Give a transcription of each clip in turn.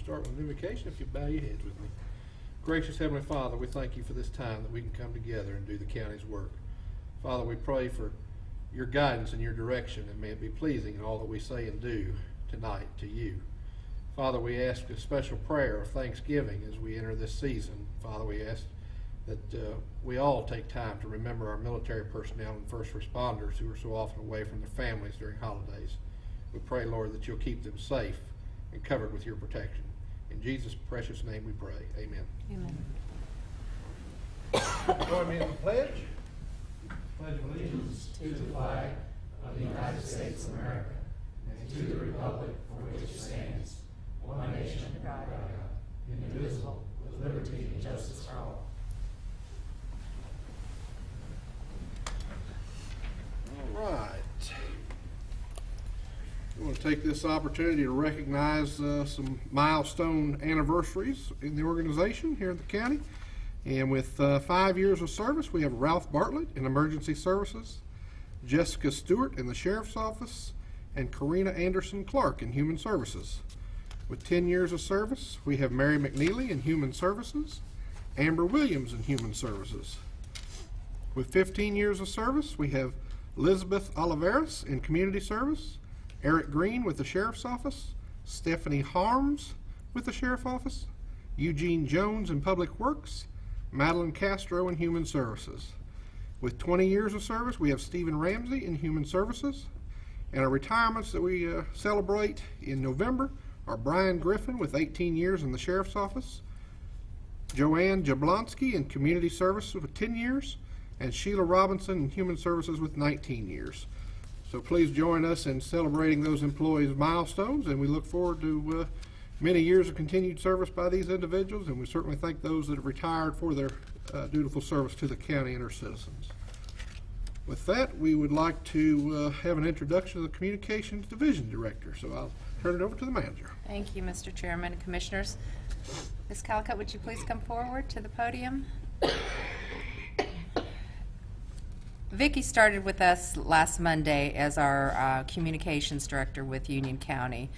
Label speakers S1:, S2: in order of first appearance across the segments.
S1: start with an invocation. If you bow your heads with me. Gracious Heavenly Father, we thank you for this time that we can come together and do the county's work. Father, we pray for your guidance and your direction, and may it be pleasing in all that we say and do tonight to you. Father, we ask a special prayer of thanksgiving as we enter this season. Father, we ask that we all take time to remember our military personnel and first responders who are so often away from their families during holidays. We pray, Lord, that you'll keep them safe and covered with your protection. In Jesus' precious name we pray. Amen.
S2: Amen.
S1: Join me in the pledge.
S3: Pledge allegiance to the flag of the United States of America and to the republic for which it stands, one nation under God, indivisible, with liberty and justice for all.
S1: All right. I want to take this opportunity to recognize some milestone anniversaries in the organization here in the county. And with 5 years of service, we have Ralph Bartlett in Emergency Services, Jessica Stewart in the Sheriff's Office, and Karina Anderson Clark in Human Services. With 10 years of service, we have Mary McNeely in Human Services, Amber Williams in Human Services. With 15 years of service, we have Elizabeth Oliveras in Community Service, Eric Green with the Sheriff's Office, Stephanie Harms with the Sheriff's Office, Eugene Jones in Public Works, Madeline Castro in Human Services. With 20 years of service, we have Stephen Ramsey in Human Services. And our retirements that we celebrate in November are Brian Griffin with 18 years in the Sheriff's Office, Joanne Jablonski in Community Services with 10 years, and Sheila Robinson in Human Services with 19 years. So please join us in celebrating those employees' milestones, and we look forward to many years of continued service by these individuals, and we certainly thank those that have retired for their dutiful service to the county and our citizens. With that, we would like to have an introduction of the Communications Division Director, so I'll turn it over to the manager.
S2: Thank you, Mr. Chairman and Commissioners. Ms. Calicut, would you please come forward to the podium? Vicki started with us last Monday as our Communications Director with Union County.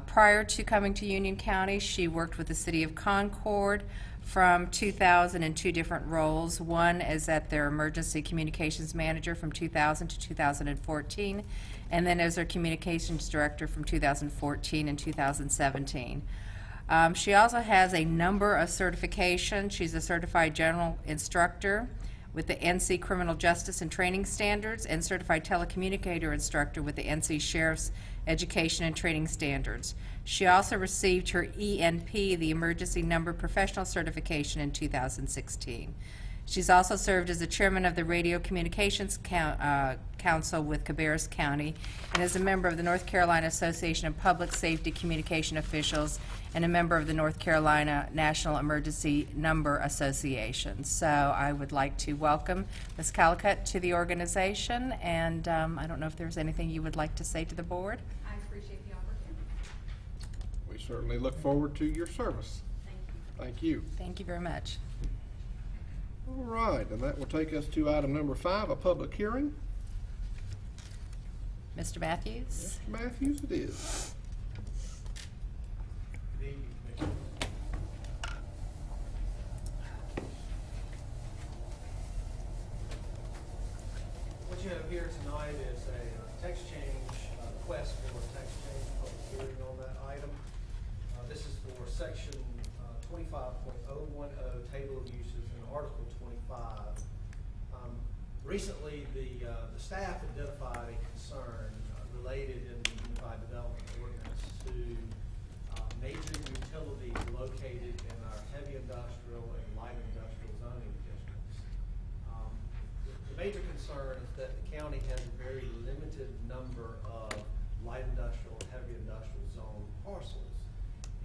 S2: Prior to coming to Union County, she worked with the City of Concord from 2000 in two different roles. One is at their Emergency Communications Manager from 2000 to 2014, and then as their Communications Director from 2014 and 2017. She also has a number of certifications. She's a Certified General Instructor with the NC Criminal Justice and Training Standards, and Certified Telecommunicator Instructor with the NC Sheriff's Education and Training Standards. She also received her ENP, the Emergency Number Professional Certification, in 2016. She's also served as the chairman of the Radio Communications Council with Cabarrus County, and is a member of the North Carolina Association of Public Safety Communication Officials, and a member of the North Carolina National Emergency Number Association. So I would like to welcome Ms. Calicut to the organization, and I don't know if there's anything you would like to say to the board.
S4: I appreciate the opportunity.
S1: We certainly look forward to your service.
S4: Thank you.
S1: Thank you.
S2: Thank you very much.
S1: All right, and that will take us to item number 5, a public hearing.
S2: Mr. Matthews?
S1: Mr. Matthews, it is.
S5: Good evening, Commissioner. What you have here tonight is a text change, request for a text change, public hearing on that item. This is for section 25.010, table of uses, and article 25. Recently, the staff identified a concern related in the Unified Development Ordinance to major utilities located in our heavy industrial and light industrial zoning districts. The major concern is that the county has a very limited number of light industrial and heavy industrial zone parcels.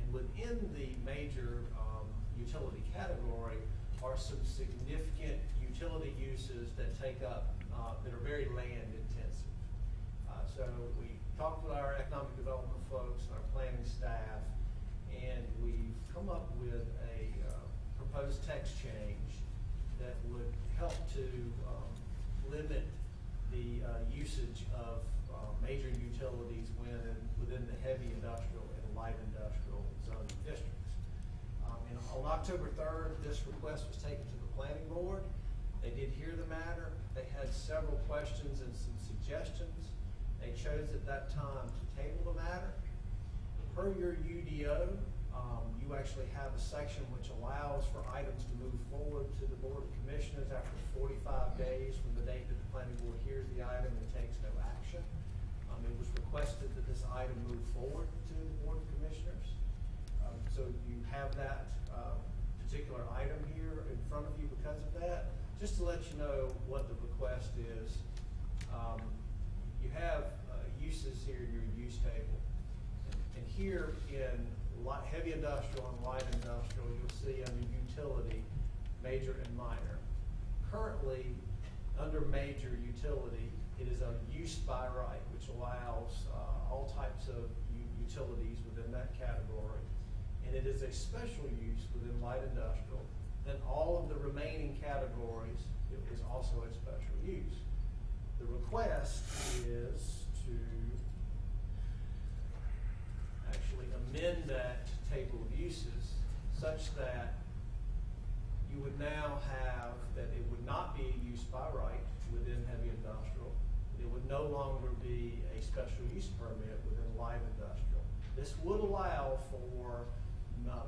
S5: And within the major utility category are some significant utility uses that take up, that are very land intensive. So we talked with our economic development folks and our planning staff, and we've come up with a proposed text change that would help to limit the usage of major utilities within the heavy industrial and light industrial zoning October 3rd, this request was taken to the planning board. They did hear the matter. They had several questions and some suggestions. They chose at that time to table the matter. Per your UDO, you actually have a section which allows for items to move forward to the Board of Commissioners after 45 days from the date that the planning board hears the item and takes no action. It was requested that this item move forward to the Board of Commissioners. So you have that particular item here in front of you because of that. Just to let you know what the request is, you have uses here in your use table. And here in heavy industrial and light industrial, you'll see under utility, major and minor. Currently, under major utility, it is a use by right, which allows all types of utilities within that category. And it is a special use within light industrial. Then all of the remaining categories, it is also a special use. The request is to actually amend that table of uses such that you would now have that it would not be a use by right within heavy industrial. It would no longer be a special use permit within light industrial. This would allow for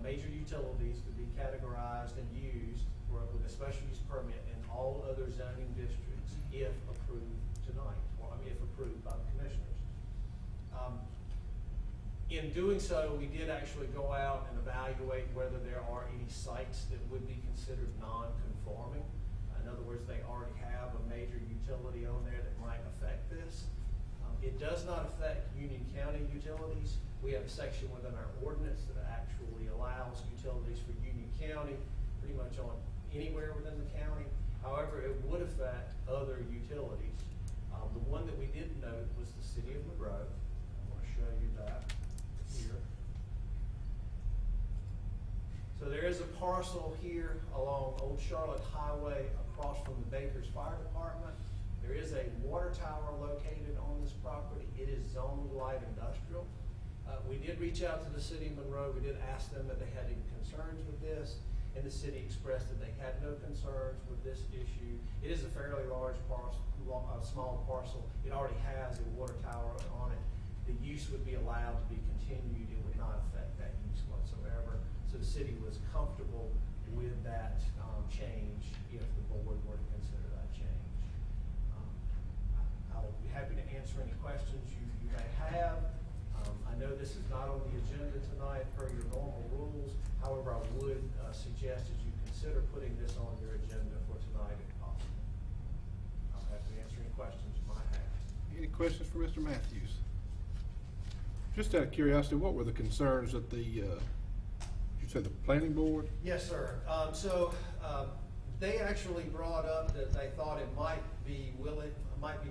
S5: major utilities to be categorized and used with a special use permit in all other zoning districts if approved tonight, or if approved by the commissioners. In doing so, we did actually go out and evaluate whether there are any sites that would be considered non-conforming. In other words, they already have a major utility on there that might affect this. It does not affect Union County utilities. We have a section within our ordinance that actually allows utilities for Union County pretty much on anywhere within the county. However, it would affect other utilities. The one that we did note was the city of Monroe. I want to show you that here. So there is a parcel here along Old Charlotte Highway across from the Baker's Fire Department. There is a water tower located on this property. It is zoned light industrial. We did reach out to the city of Monroe. We did ask them if they had any concerns with this, and the city expressed that they had no concerns with this issue. It is a fairly large parcel, a small parcel. It already has a water tower on it. The use would be allowed to be continued. It would not affect that use whatsoever. So the city was comfortable with that change if the board were to consider that change. I'll be happy to answer any questions you may have. I know this is not on the agenda tonight per your normal rules. However, I would suggest that you consider putting this on your agenda for tonight if possible. I'll have to answer any questions you might have.
S1: Any questions for Mr. Matthews? Just out of curiosity, what were the concerns that you said the planning board?
S5: Yes, sir. They actually brought up that they thought it might be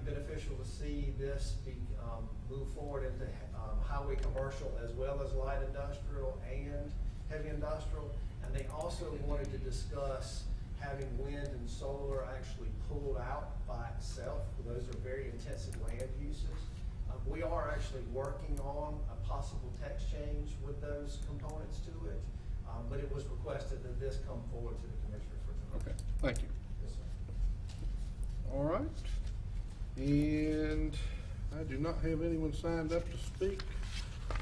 S5: beneficial to see this move forward into highway commercial as well as light industrial and heavy industrial. And they also wanted to discuss having wind and solar actually pulled out by itself. Those are very intensive land uses. We are actually working on a possible text change with those components to it, but it was requested that this come forward to the commissioner for tonight.
S1: Okay, thank you.
S5: Yes, sir.
S1: All right. And I do not have anyone signed up to speak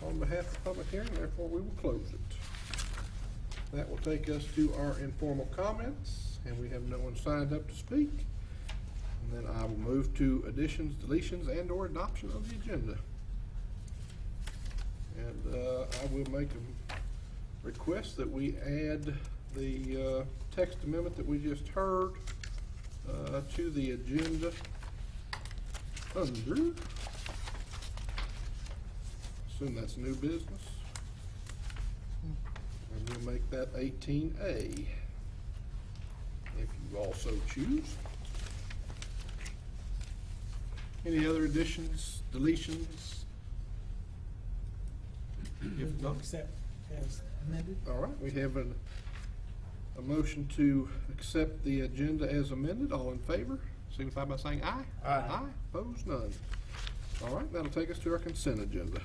S1: on behalf of the public hearing, therefore we will close it. That will take us to our informal comments, and we have no one signed up to speak. And then I will move to additions, deletions, and or adoption of the agenda. And I will make a request that we add the text amendment that we just heard to the agenda under, assume that's new business, and we'll make that 18A, if you also choose. Any other additions, deletions? If not,
S6: Accept as amended.
S1: all right, we have a motion to accept the agenda as amended. All in favor, signify by saying aye.
S6: Aye.
S1: Aye, opposed, none. All right, that'll take us to our consent agenda.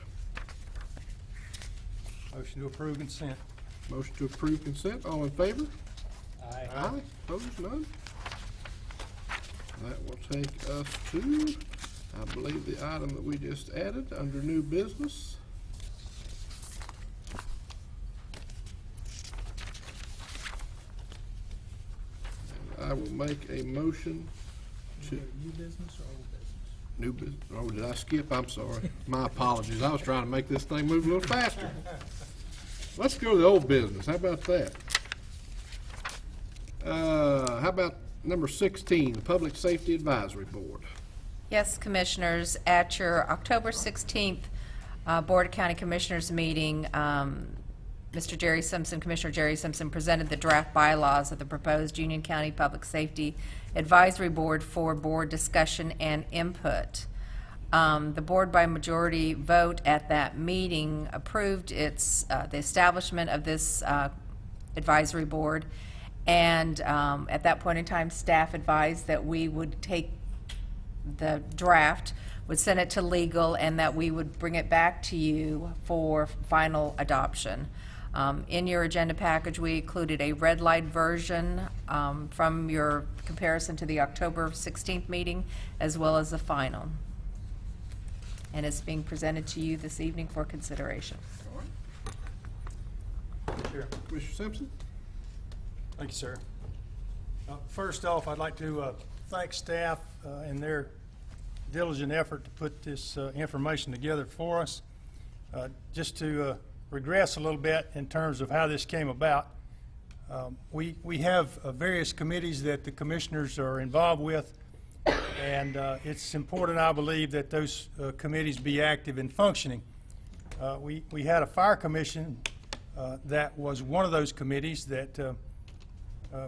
S6: Motion to approve consent.
S1: Motion to approve consent. All in favor?
S3: Aye.
S1: Aye. Opposed? None. That will take us to, I believe, the item that we just added under new business. And I will make a motion to,
S6: New business or old business?
S1: new business. Oh, did I skip? I'm sorry. My apologies. I was trying to make this thing move a little faster. Let's go to the old business. How about that? How about number 16, the Public Safety Advisory Board?
S2: Yes, Commissioners, at your October 16th Board of County Commissioners meeting, Mr. Jerry Simpson, Commissioner Jerry Simpson, presented the draft bylaws of the proposed Union County Public Safety Advisory Board for board discussion and input. The board by majority vote at that meeting approved the establishment of this advisory board, and at that point in time, staff advised that we would take the draft, would send it to legal, and that we would bring it back to you for final adoption. In your agenda package, we included a red light version from your comparison to the October 16th meeting, as well as the final. And it's being presented to you this evening for consideration.
S7: Sure.
S1: Commissioner Simpson?
S7: Thank you, sir. First off, I'd like to thank staff in their diligent effort to put this information together for us. Just to regress a little bit in terms of how this came about, we have various committees that the commissioners are involved with, and it's important, I believe, that those committees be active and functioning. We had a fire commission that was one of those committees that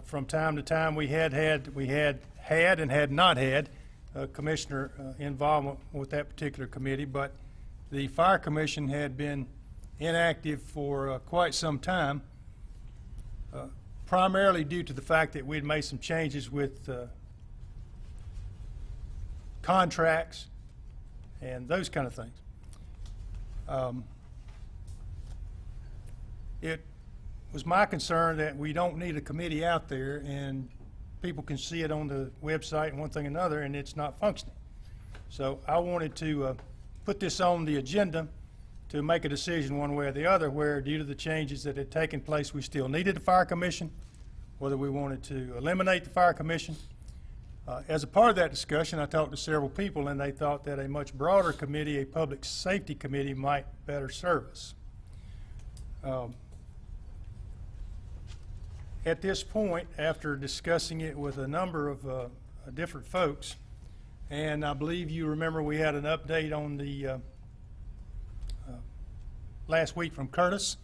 S7: from time to time we had and had not had commissioner involvement with that particular committee, but the fire commission had been inactive for quite some time, primarily due to the fact that we had made some changes with contracts and those kind of things. It was my concern that we don't need a committee out there and people can see it on the website and one thing or another and it's not functioning. So I wanted to put this on the agenda to make a decision one way or the other, where due to the changes that had taken place, we still needed the fire commission, whether we wanted to eliminate the fire commission. As a part of that discussion, I talked to several people and they thought that a much broader committee, a public safety committee, might better serve us. At this point, after discussing it with a number of different folks, and I believe you remember we had an update on the last week from Curtis,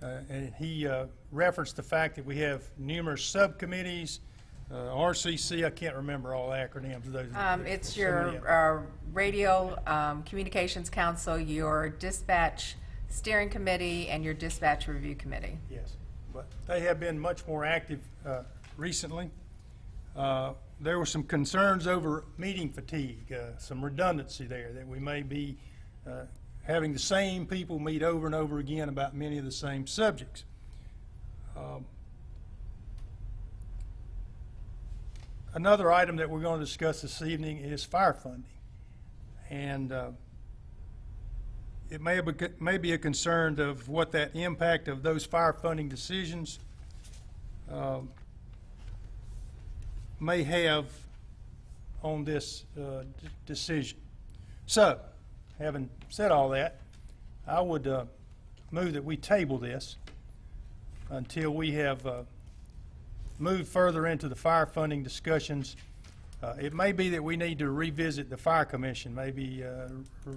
S7: and he referenced the fact that we have numerous subcommittees, RCC, I can't remember all the acronyms of those.
S2: It's
S7: So many of them.
S2: your Radio Communications Council, your Dispatch Steering Committee, and your Dispatch Review Committee.
S7: Yes, but they have been much more active recently. There were some concerns over meeting fatigue, some redundancy there, that we may be having the same people meet over and over again about many of the same subjects. Another item that we're going to discuss this evening is fire funding. And it may be a concern of what that impact of those fire funding decisions may have on this decision. So, having said all that, I would move that we table this until we have moved further into the fire funding discussions. It may be that we need to revisit the fire commission, maybe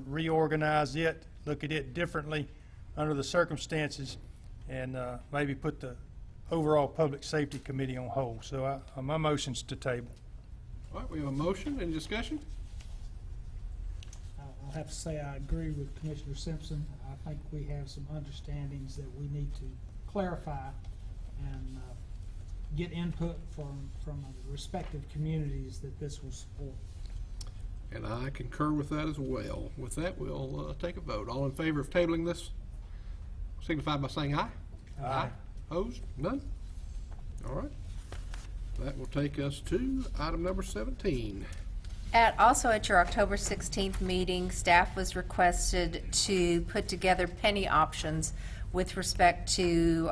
S7: reorganize it, look at it differently under the circumstances, and maybe put the overall public safety committee on hold. So my motion's to table.
S1: All right, we have a motion. Any discussion?
S6: I'll have to say I agree with Commissioner Simpson. I think we have some understandings that we need to clarify and get input from the respective communities that this will support.
S1: And I concur with that as well. With that, we'll take a vote. All in favor of tabling this, signify by saying aye.
S7: Aye.
S1: Opposed? None? All right. That will take us to item number 17.
S2: Also at your October 16th meeting, staff was requested to put together penny options with respect to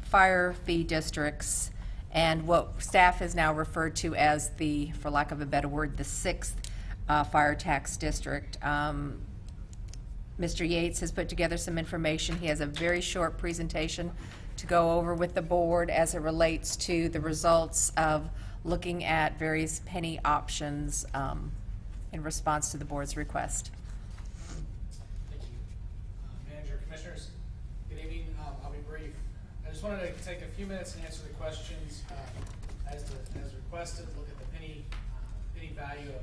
S2: fire fee districts and what staff has now referred to as the, for lack of a better word, the 6th fire tax district. Mr. Yates has put together some information. He has a very short presentation to go over with the board as it relates to the results of looking at various penny options in response to the board's request.
S8: Thank you. Manager, Commissioners, good evening. I'll be brief. I just wanted to take a few minutes and answer the questions as requested. Look at the penny value of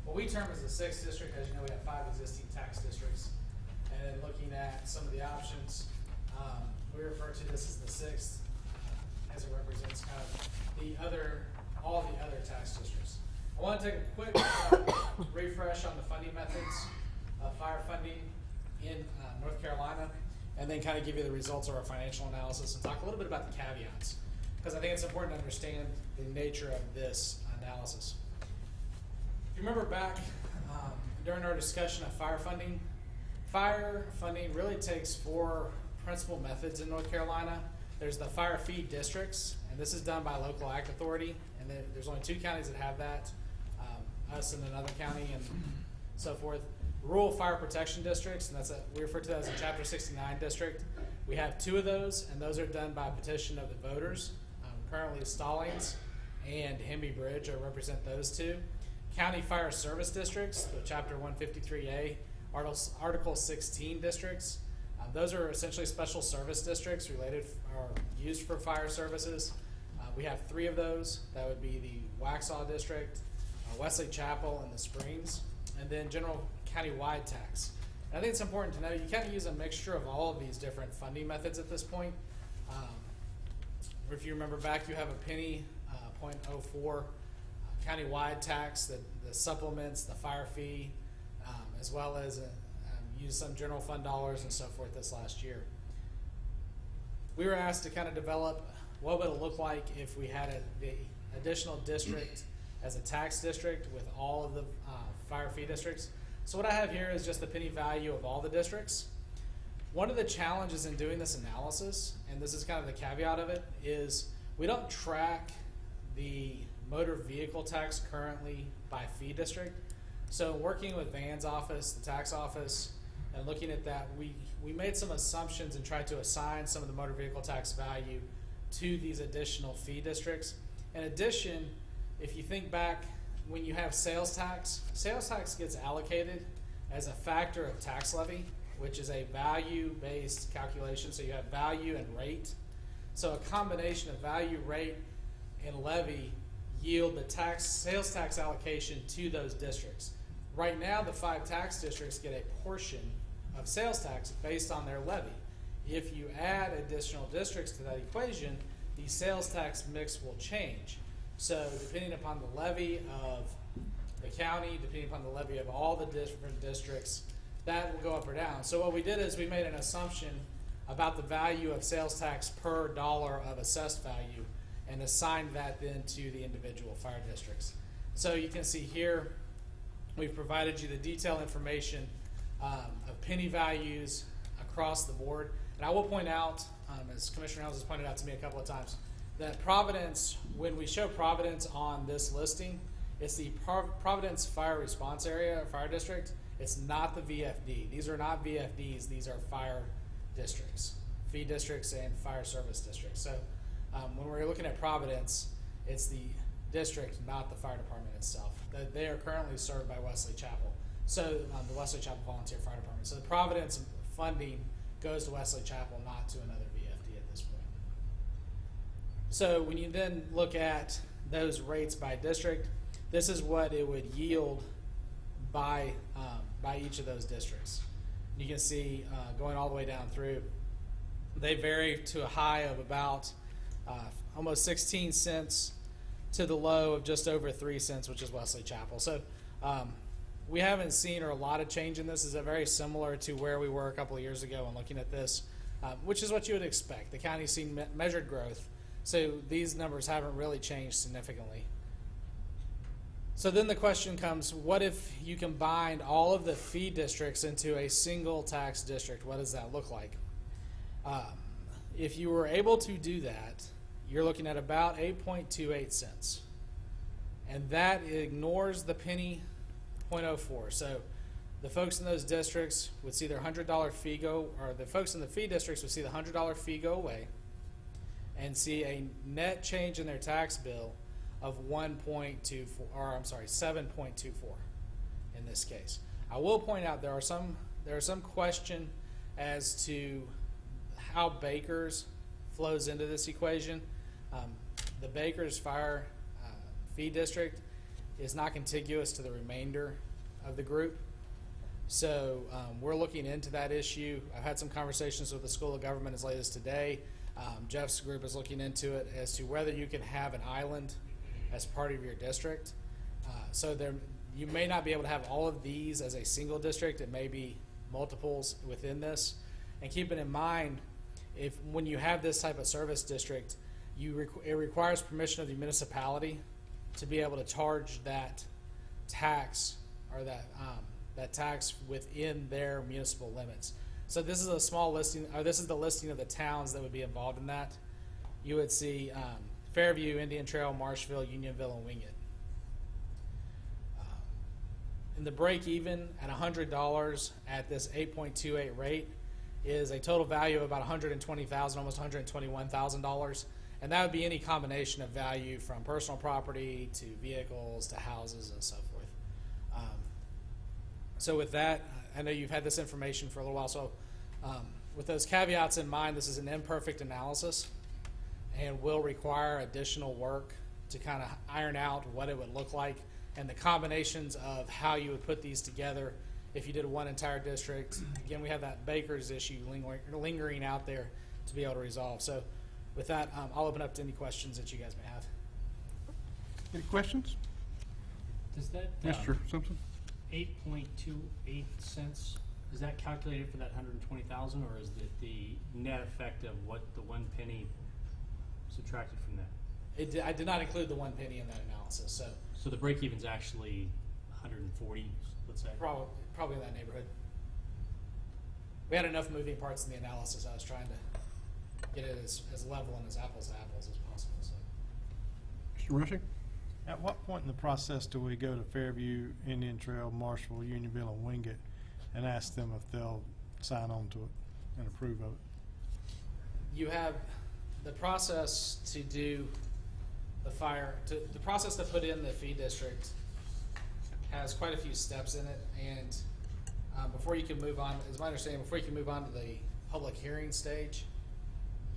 S8: what we term as the 6th district. As you know, we have 5 existing tax districts. And then looking at some of the options, we refer to this as the 6th as it represents kind of all the other tax districts. I want to take a quick refresh on the funding methods of fire funding in North Carolina, and then kind of give you the results of our financial analysis and talk a little bit about the caveats, because I think it's important to understand the nature of this analysis. If you remember back during our discussion of fire funding really takes 4 principal methods in North Carolina. There's the fire fee districts, and this is done by local act authority, and then there's only 2 counties that have that, us and another county and so forth. Rural fire protection districts, and we refer to that as a Chapter 69 district. We have 2 of those, and those are done by petition of the voters. Currently Stallings and Hemby Bridge represent those 2. County fire service districts, the Chapter 153A, Article 16 districts. Those are essentially special service districts related or used for fire services. We have 3 of those. That would be the Waxhaw district, Wesley Chapel, and the Springs, and then general county-wide tax. And I think it's important to know you kind of use a mixture of all of these different funding methods at this point. If you remember back, you have a penny, 0.04 county-wide tax that supplements the fire fee, as well as use some general fund dollars and so forth this last year. We were asked to kind of develop what would it look like if we had the additional district as a tax district with all of the fire fee districts. So what I have here is just the penny value of all the districts. One of the challenges in doing this analysis, and this is kind of the caveat of it, is we don't track the motor vehicle tax currently by fee district. So working with Van's office, the tax office, and looking at that, we made some assumptions and tried to assign some of the motor vehicle tax value to these additional fee districts. In addition, if you think back, when you have sales tax gets allocated as a factor of tax levy, which is a value-based calculation. So you have value and rate. So a combination of value, rate, and levy yield the sales tax allocation to those districts. Right now, the 5 tax districts get a portion of sales tax based on their levy. If you add additional districts to that equation, the sales tax mix will change. So depending upon the levy of the county, depending upon the levy of all the different districts, that will go up or down. So what we did is we made an assumption about the value of sales tax per dollar of assessed value and assigned that then to the individual fire districts. So you can see here, we've provided you the detailed information of penny values across the board. And I will point out, as Commissioner Helms has pointed out to me a couple of times, that Providence, when we show Providence on this listing, it's the Providence Fire Response Area, or Fire District. It's not the VFD. These are not VFDs. These are fire districts, fee districts, and fire service districts. So when we're looking at Providence, it's the district, not the fire department itself. They are currently served by Wesley Chapel. So the Wesley Chapel Volunteer Fire Department. So the Providence funding goes to Wesley Chapel, not to another VFD at this point. So when you then look at those rates by district, this is what it would yield by each of those districts. You can see going all the way down through, they vary to a high of about almost 16 cents to the low of just over 3 cents, which is Wesley Chapel. So we haven't seen a lot of change in this. Is very similar to where we were a couple of years ago when looking at this. which is what you would expect. The county's seen measured growth, so these numbers haven't really changed significantly. So then the question comes, what if you combined all of the fee districts into a single tax district? What does that look like? If you were able to do that, you're looking at about 8.28 cents. And that ignores the penny 0.04. So the folks in those districts would see their $100 fee go, or the folks in the fee districts would see the $100 fee go away and see a net change in their tax bill of 1.24, or I'm sorry, 7.24 in this case. I will point out there are some question as to how Baker's flows into this equation. The Baker's fire fee district is not contiguous to the remainder of the group. So we're looking into that issue. I've had some conversations with the School of Government as late as today. Jeff's group is looking into it as to whether you can have an island as part of your district. So you may not be able to have all of these as a single district. It may be multiples within this. And keeping in mind, when you have this type of service district, it requires permission of the municipality to be able to charge that tax or that tax within their municipal limits. So this is a small listing, or this is the listing of the towns that would be involved in that. You would see Fairview, Indian Trail, Marshville, Unionville, and Wingate. And the break even at $100 at this 8.28 rate is a total value of about $120,000, almost $121,000. And that would be any combination of value from personal property to vehicles to houses and so forth. So with that, I know you've had this information for a little while, so with those caveats in mind, this is an imperfect analysis and will require additional work to kind of iron out what it would look like and the combinations of how you would put these together if you did one entire district. Again, we have that Baker's issue lingering out there to be able to resolve. So with that, I'll open up to any questions that you guys may have.
S1: Any questions?
S9: Does that
S1: Mr. Simpson?
S9: 8.28 cents, is that calculated for that 120,000, or is it the net effect of what the 1 penny subtracted from that?
S8: I did not include the 1 penny in that analysis, so
S9: So the break even's actually 140, let's say.
S8: probably in that neighborhood. We had enough moving parts in the analysis. I was trying to get it as level and as apples to apples as possible. So.
S1: Mr. Rushing?
S7: At what point in the process do we go to Fairview, Indian Trail, Marshville, Unionville, and Wingate and ask them if they'll sign on to it and approve of it?
S8: You have the process to do the process to put in the fee district has quite a few steps in it, and before you can move on, as my understanding, before you can move on to the public hearing stage,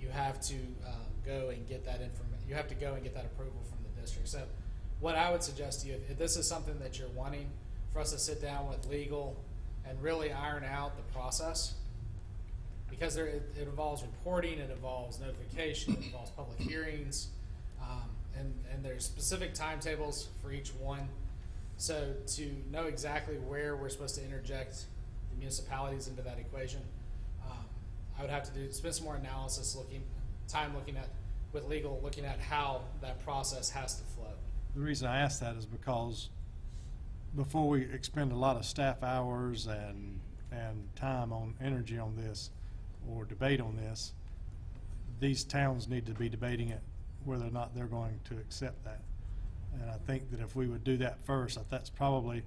S8: you have to go and get that information. You have to go and get that approval from the district. So what I would suggest to you, if this is something that you're wanting, for us to sit down with legal and really iron out the process, because it involves reporting, it involves notification, it involves public hearings, and there's specific timetables for each one. So to know exactly where we're supposed to interject the municipalities into that equation, I would have to spend some more analysis looking at with legal, looking at how that process has to flow.
S7: The reason I ask that is because before we expend a lot of staff hours and time on energy on this or debate on this, these towns need to be debating it whether or not they're going to accept that. And I think that if we would do that first, that's probably,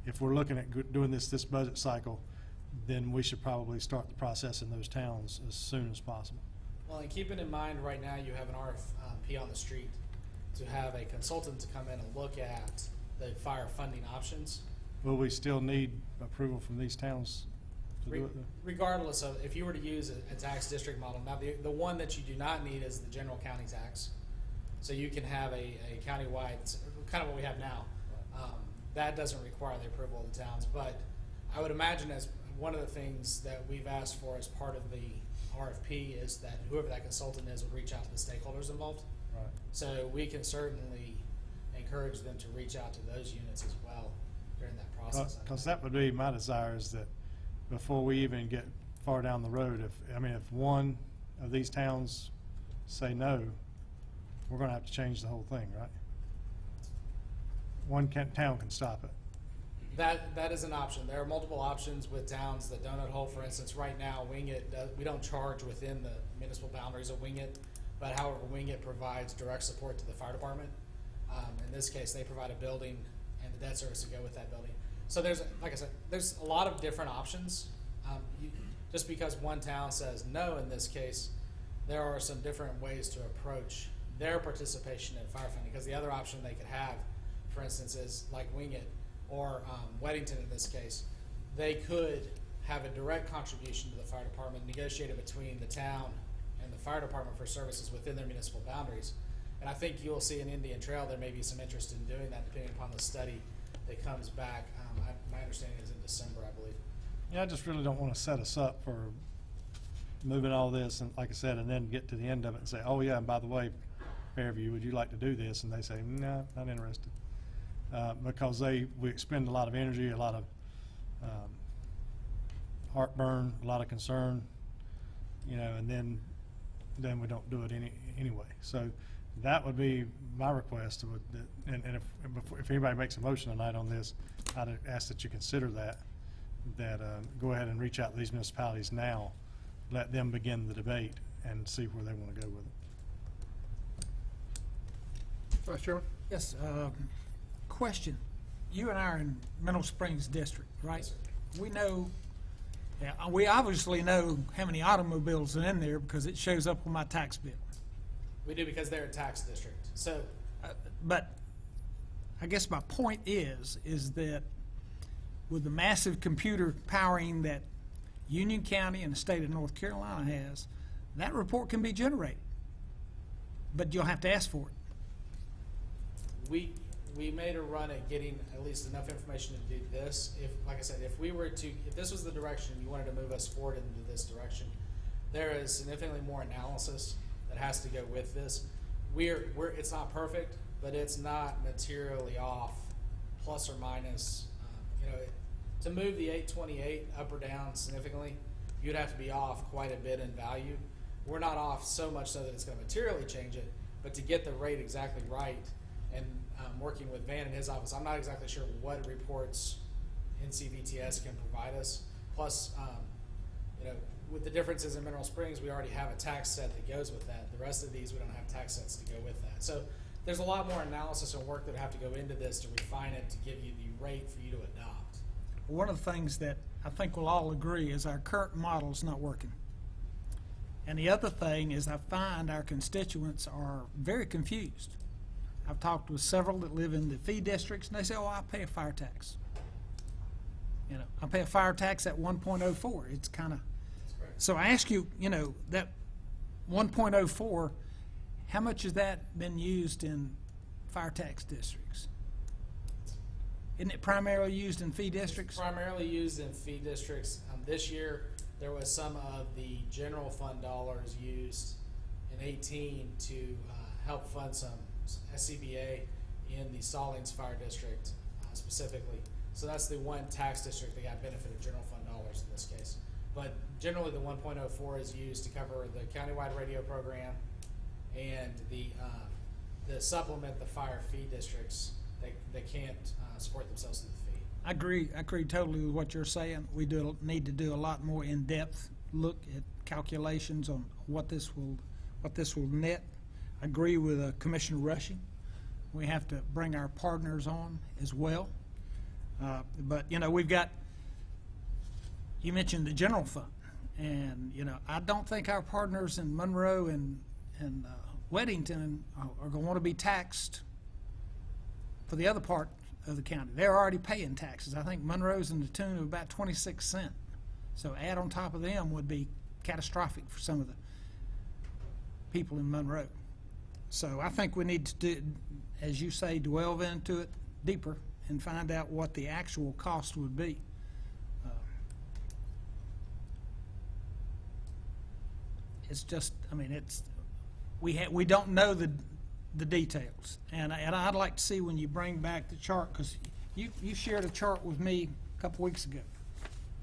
S7: if we're looking at doing this budget cycle, then we should probably start the process in those towns as soon as possible.
S8: Well, and keeping in mind right now you have an RFP on the street to have a consultant to come in and look at the fire funding options.
S7: Will we still need approval from these towns to do it?
S8: Regardless of, if you were to use a tax district model, now the one that you do not need is the general county tax. So you can have a countywide, kind of what we have now. That doesn't require the approval of the towns, but I would imagine as one of the things that we've asked for as part of the RFP is that whoever that consultant is would reach out to the stakeholders involved.
S7: Right.
S8: So we can certainly encourage them to reach out to those units as well during that process.
S7: Because that would be my desire, is that before we even get far down the road, if one of these towns say no, we're gonna have to change the whole thing, right? One town can stop it.
S8: That is an option. There are multiple options with towns that Donut Hole, for instance, right now, Wingate, we don't charge within the municipal boundaries of Wingate, but however, Wingate provides direct support to the fire department. In this case, they provide a building and the debt service to go with that building. So there's, like I said, there's a lot of different options. Just because one town says no in this case, there are some different ways to approach their participation in firefighting, because the other option they could have, for instance, is like Wingate or Weddington in this case, they could have a direct contribution to the fire department negotiated between the town and the fire department for services within their municipal boundaries. And I think you'll see in Indian Trail there may be some interest in doing that depending upon the study that comes back. My understanding is in December, I believe.
S7: Yeah, I just really don't want to set us up for moving all this, and like I said, and then get to the end of it and say, oh yeah, and by the way, Fairview, would you like to do this? And they say, no, not interested. Because we expend a lot of energy, a lot of heartburn, a lot of concern, and then we don't do it anyway. So that would be my request. And if anybody makes a motion tonight on this, I'd ask that you consider that go ahead and reach out to these municipalities now, let them begin the debate and see where they want to go with it.
S1: Vice Chairman?
S6: Yes, question. You and I are in Mineral Springs District, right? We know, we obviously know how many automobiles are in there because it shows up on my tax bill.
S8: We do, because they're a tax district. So
S6: But I guess my point is that with the massive computer powering that Union County and the state of North Carolina has, that report can be generated. But you'll have to ask for it.
S8: we made a run at getting at least enough information to do this. If, like I said, if this was the direction you wanted to move us forward into this direction, there is significantly more analysis that has to go with this. It's not perfect, but it's not materially off, plus or minus. To move the 828 up or down significantly, you'd have to be off quite a bit in value. We're not off so much so that it's going to materially change it, but to get the rate exactly right, and working with Van in his office, I'm not exactly sure what reports NCVTS can provide us. Plus, with the differences in Mineral Springs, we already have a tax set that goes with that. The rest of these, we don't have tax sets to go with that. So there's a lot more analysis and work that have to go into this to refine it to give you the rate for you to adopt.
S6: One of the things that I think we'll all agree is our current model is not working. And the other thing is I find our constituents are very confused. I've talked with several that live in the fee districts, and they say, oh, I pay a fire tax. I pay a fire tax at 1.04. It's kind of, so I ask you, that 1.04, how much has that been used in fire tax districts? Isn't it primarily used in fee districts?
S8: It's primarily used in fee districts. This year, there was some of the general fund dollars used in 18 to help fund some SCBA in the Stallings Fire District specifically. So that's the one tax district that got benefit of general fund dollars in this case. But generally, the 1.04 is used to cover the countywide radio program and the supplement the fire fee districts that can't support themselves through the fee.
S6: I agree totally with what you're saying. We need to do a lot more in-depth look at calculations on what this will net. I agree with Commissioner Rushing. We have to bring our partners on as well. But we've got, you mentioned the general fund, and I don't think our partners in Monroe and Weddington are going to want to be taxed for the other part of the county. They're already paying taxes. I think Monroe's in the tune of about 26 cents. So add on top of them would be catastrophic for some of the people in Monroe. So I think we need to do, as you say, delve into it deeper and find out what the actual cost would be. It's just, we don't know the details, and I'd like to see when you bring back the chart, because you shared a chart with me a couple weeks ago,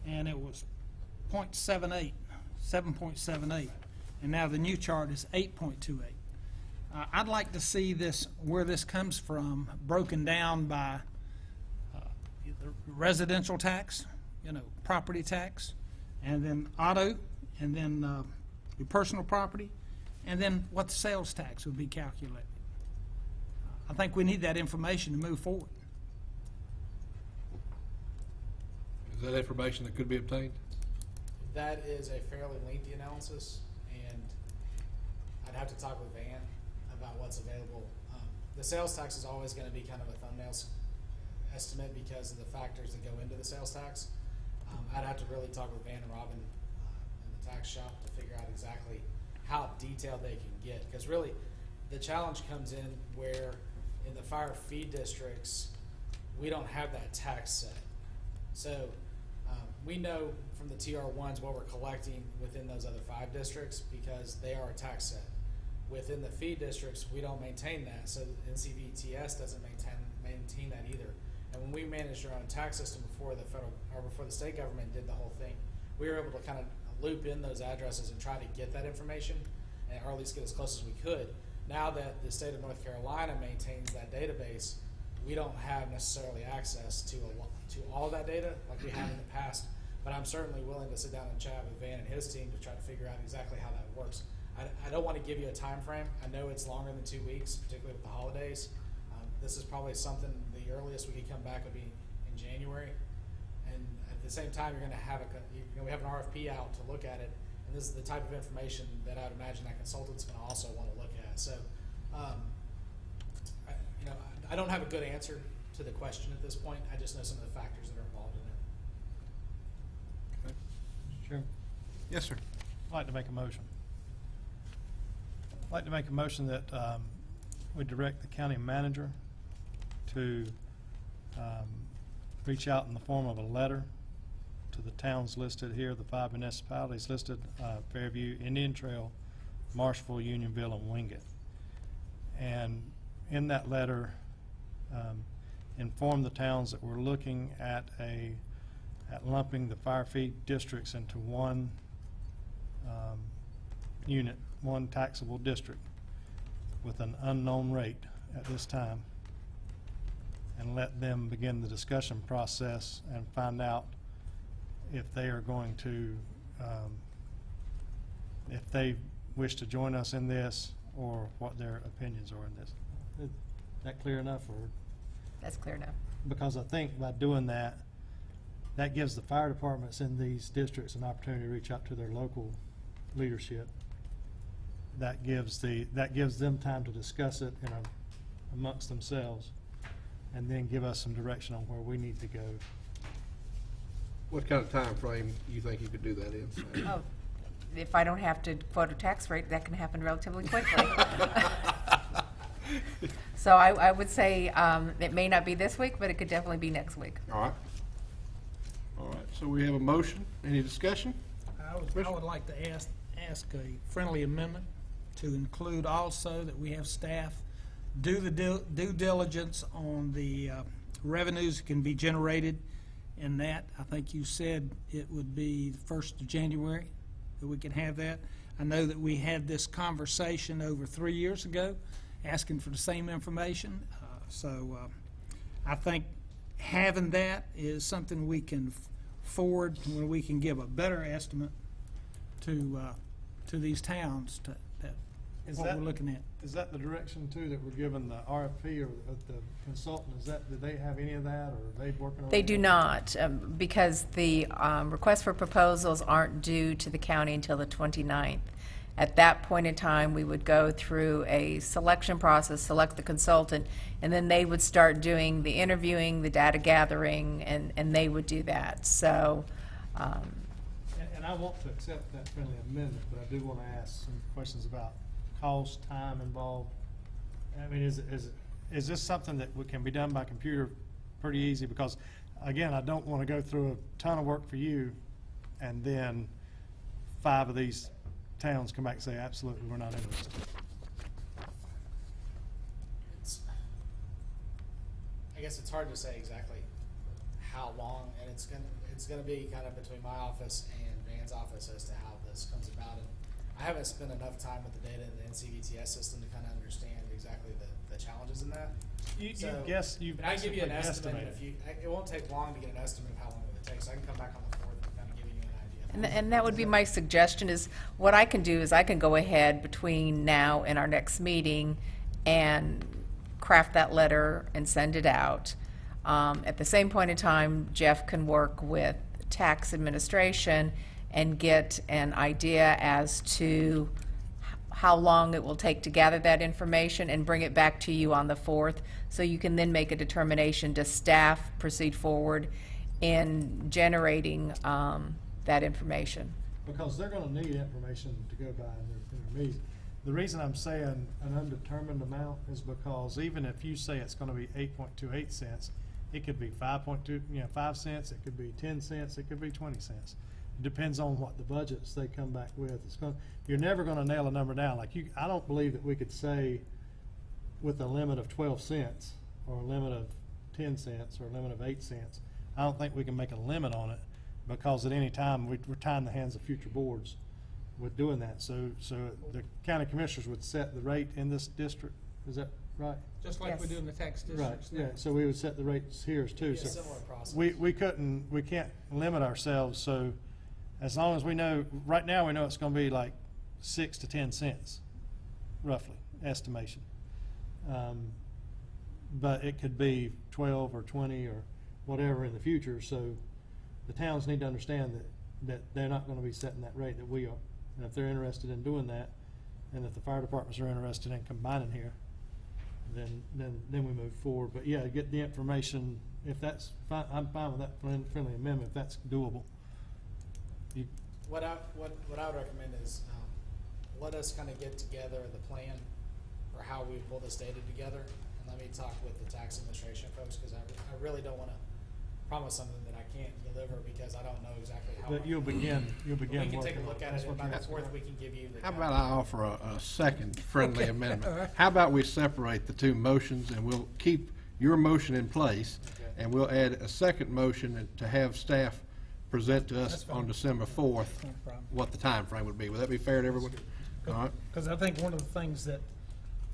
S6: and it was .78, 7.78, and now the new chart is 8.28. I'd like to see this, where this comes from, broken down by the residential tax, property tax, and then auto, and then your personal property, and then what the sales tax would be calculated. I think we need that information to move forward.
S1: Is that information that could be obtained?
S8: That is a fairly lengthy analysis, and I'd have to talk with Van about what's available. The sales tax is always going to be kind of a thumbnail estimate because of the factors that go into the sales tax. I'd have to really talk with Van and Robin in the tax shop to figure out exactly how detailed they can get, because really the challenge comes in where in the fire feed districts we don't have that tax set. So we know from the TR1s what we're collecting within those other 5 districts because they are a tax set. Within the feed districts, we don't maintain that, so NCVTS doesn't maintain that either. And when we managed our own tax system before the federal or before the state government did the whole thing, we were able to kind of loop in those addresses and try to get that information, or at least get as close as we could. Now that the state of North Carolina maintains that database, we don't have necessarily access to all that data like we have in the past. But I'm certainly willing to sit down and chat with Van and his team to try to figure out exactly how that works. I don't want to give you a time frame. I know it's longer than 2 weeks, particularly with the holidays. This is probably something, the earliest we could come back would be in January. And at the same time, you're going to have we have an RFP out to look at it, and this is the type of information that I'd imagine that consultant's going to also want to look at. So, I don't have a good answer to the question at this point. I just know some of the factors that are involved in it.
S7: Mr. Chairman,
S1: Yes, sir.
S7: I'd like to make a motion. I'd like to make a motion that we direct the county manager to reach out in the form of a letter to the towns listed here, the 5 municipalities listed, Fairview, Indian Trail, Marshville, Unionville, and Wingate. And in that letter, inform the towns that we're looking at lumping the fire feed districts into one unit, one taxable district with an unknown rate at this time, and let them begin the discussion process and find out if they are going to, if they wish to join us in this or what their opinions are in this. Is that clear enough? Or
S2: That's clear enough.
S7: because I think by doing that, that gives the fire departments in these districts an opportunity to reach out to their local leadership. That gives them time to discuss it amongst themselves, and then give us some direction on where we need to go.
S1: What kind of time frame do you think you could do that in?
S2: Oh, if I don't have to quote a tax rate, that can happen relatively quickly. So I would say it may not be this week, but it could definitely be next week.
S1: All right. All right, so we have a motion. Any discussion?
S6: I would like to ask a friendly amendment to include also that we have staff do the due diligence on the revenues that can be generated in that. I think you said it would be the 1st of January that we can have that. I know that we had this conversation over 3 years ago asking for the same information. I think having that is something we can forward when we can give a better estimate to these towns
S7: Is
S6: what
S7: that-
S6: we're looking at.
S7: Is that the direction too that we're given the RFP or the consultant? Do they have any of that, or are they working on?
S2: They do not, because the requests for proposals aren't due to the county until the 29th. At that point in time, we would go through a selection process, select the consultant, and then they would start doing the interviewing, the data gathering, and they would do that. So,
S7: And I want to accept that friendly amendment, but I do want to ask some questions about cost, time involved. I mean, is this something that can be done by computer pretty easy? Because, again, I don't want to go through a ton of work for you, and then 5 of these towns come back and say, absolutely, we're not interested.
S8: I guess it's hard to say exactly how long, and it's gonna be kind of between my office and Van's office as to how this comes about. And I haven't spent enough time with the data in the NCVTS system to kind of understand exactly the challenges in that.
S7: You
S8: So,
S7: guess, you
S8: but I give you an
S7: basically
S8: estimate.
S7: guesstimated.
S8: It won't take long to get an estimate of how long it would take, so I can come back on the 4th and kind of give you an idea.
S2: And that would be my suggestion, is what I can do is I can go ahead between now and our next meeting and craft that letter and send it out. At the same point in time, Jeff can work with tax administration and get an idea as to how long it will take to gather that information and bring it back to you on the 4th, so you can then make a determination. Does staff proceed forward in generating that information?
S10: Because they're gonna need information to go by in their meeting. The reason I'm saying an undetermined amount is because even if you say it's gonna be 8.28 cents, it could be 5 cents, it could be 10 cents, it could be 20 cents. It depends on what the budgets they come back with. You're never gonna nail a number down. I don't believe that we could say with a limit of 12 cents or a limit of 10 cents or a limit of 8 cents. I don't think we can make a limit on it, because at any time we're tying the hands of future boards with doing that. So the county commissioners would set the rate in this district. Is that right?
S6: Just like we
S2: Yes.
S6: do in the tax
S10: Right,
S6: districts now.
S10: yeah, so we would set the rates here too.
S8: It'd be a
S10: So
S8: similar process.
S10: we can't limit ourselves, so as long as we know, right now we know it's gonna be like 6 to 10 cents, roughly, estimation. But it could be 12 or 20 or whatever in the future, so the towns need to understand that they're not gonna be setting that rate, that we are. And if they're interested in doing that, and if the fire departments are interested in combining here, then we move forward. But yeah, get the information, if that's fine, I'm fine with that friendly amendment, if that's doable.
S8: What I would recommend is, let us kind of get together the plan for how we pull this data together, and let me talk with the tax administration folks, because I really don't want to promise something that I can't deliver, because I don't know exactly how.
S10: But you'll begin
S8: We can take
S10: working
S8: a
S10: on
S8: look
S10: it.
S8: at
S10: That's
S8: it,
S10: what
S8: and by
S10: you're
S8: the 4th, we can give you the.
S1: How about I offer a second friendly amendment? How about we separate the two motions, and we'll keep your motion in place, and we'll add a second motion to have staff present to us
S6: That's fine.
S1: on December 4th
S6: No problem.
S1: what the time frame would be. Would that be fair to everyone? All right.
S6: Because I think one of the things that,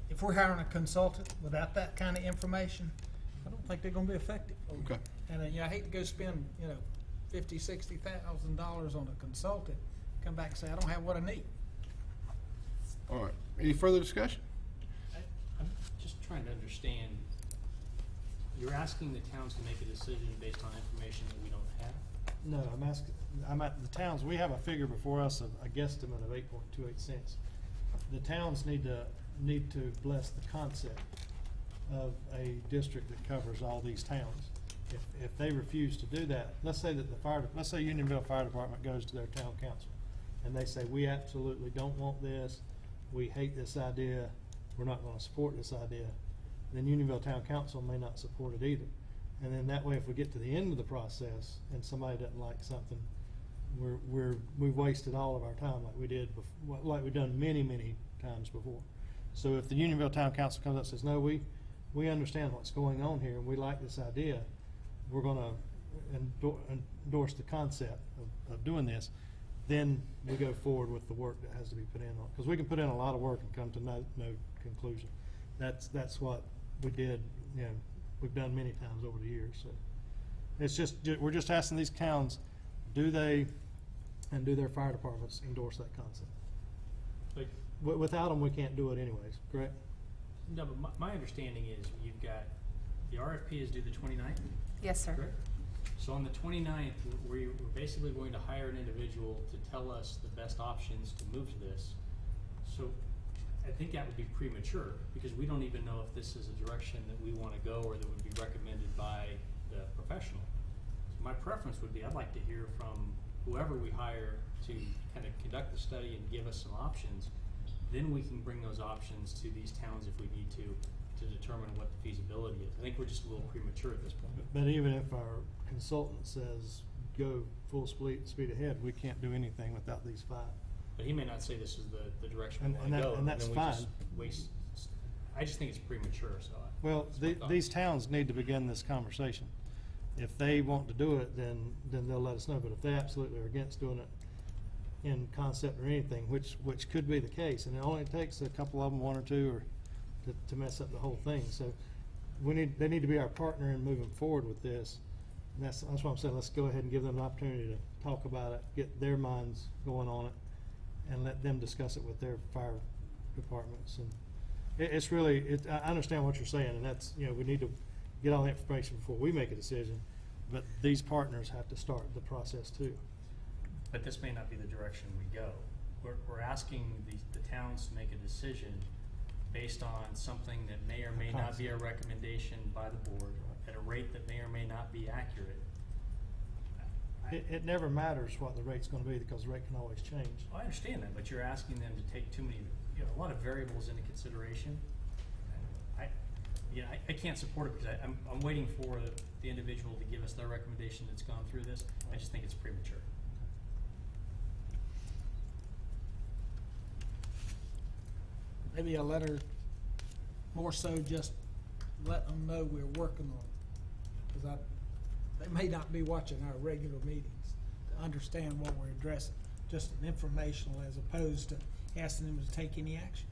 S6: if we're hiring a consultant without that kind of information, I don't think they're gonna be effective.
S1: Okay.
S6: And, I hate to go spend, $50,000, $60,000 on a consultant, come back and say, I don't have what I need.
S1: All right. Any further discussion?
S9: I'm just trying to understand, you're asking the towns to make a decision based on information that we don't have?
S10: No, I'm at the towns, we have a figure before us of a guesstimate of 8.28 cents. The towns need to bless the concept of a district that covers all these towns. If they refuse to do that, let's say Unionville Fire Department goes to their town council and they say, we absolutely don't want this, we hate this idea, we're not gonna support this idea, then Unionville Town Council may not support it either. And then that way, if we get to the end of the process and somebody doesn't like something, we've wasted all of our time like we did like we've done many times before. So if the Unionville Town Council comes up and says, no, we understand what's going on here and we like this idea, we're gonna endorse the concept of doing this, then we go forward with the work that has to be put in on it. Because we can put in a lot of work and come to no conclusion. That's what we did, we've done many times over the years. So it's just, we're just asking these towns, do their fire departments endorse that concept?
S9: Like,
S10: Without them, we can't do it anyways, correct?
S9: no, but my understanding is you've got, the RFP is due the 29th?
S2: Yes, sir.
S9: Correct. So on the 29th, we're basically going to hire an individual to tell us the best options to move to this. So I think that would be premature, because we don't even know if this is a direction that we want to go or that would be recommended by the professional. So my preference would be, I'd like to hear from whoever we hire to kind of conduct the study and give us some options. Then we can bring those options to these towns if we need to determine what the feasibility is. I think we're just a little premature at this point.
S10: But even if our consultant says, go full speed ahead, we can't do anything without these 5.
S9: But he may not say this is the direction we
S10: And
S9: want to go.
S10: and that's
S9: then we just
S10: fine.
S9: waste. I just think it's premature, so.
S10: Well,
S9: that's my thought.
S10: these towns need to begin this conversation. If they want to do it, then they'll let us know, but if they absolutely are against doing it, in concept or anything, which could be the case, and it only takes a couple of them, one or two, or to mess up the whole thing. So they need to be our partner in moving forward with this. And that's why I'm saying, let's go ahead and give them an opportunity to talk about it, get their minds going on it, and let them discuss it with their fire departments. And it's really, I understand what you're saying, and that's, you know, we need to get all the information before we make a decision, but these partners have to start the process too.
S9: But this may not be the direction we go. We're asking the towns to make a decision based on something that may or may not be a recommendation by the board at a rate that may or may not be accurate.
S10: It never matters what the rate's gonna be, because the rate can always change.
S9: Well, I understand that, but you're asking them to take too many, you know, a lot of variables into consideration. I can't support it because I'm waiting for the individual to give us their recommendation that's gone through this. I just think it's premature.
S6: Maybe a letter, more so just let them know we're working on it. Because they may not be watching our regular meetings to understand what we're addressing. Just an informational as opposed to asking them to take any action.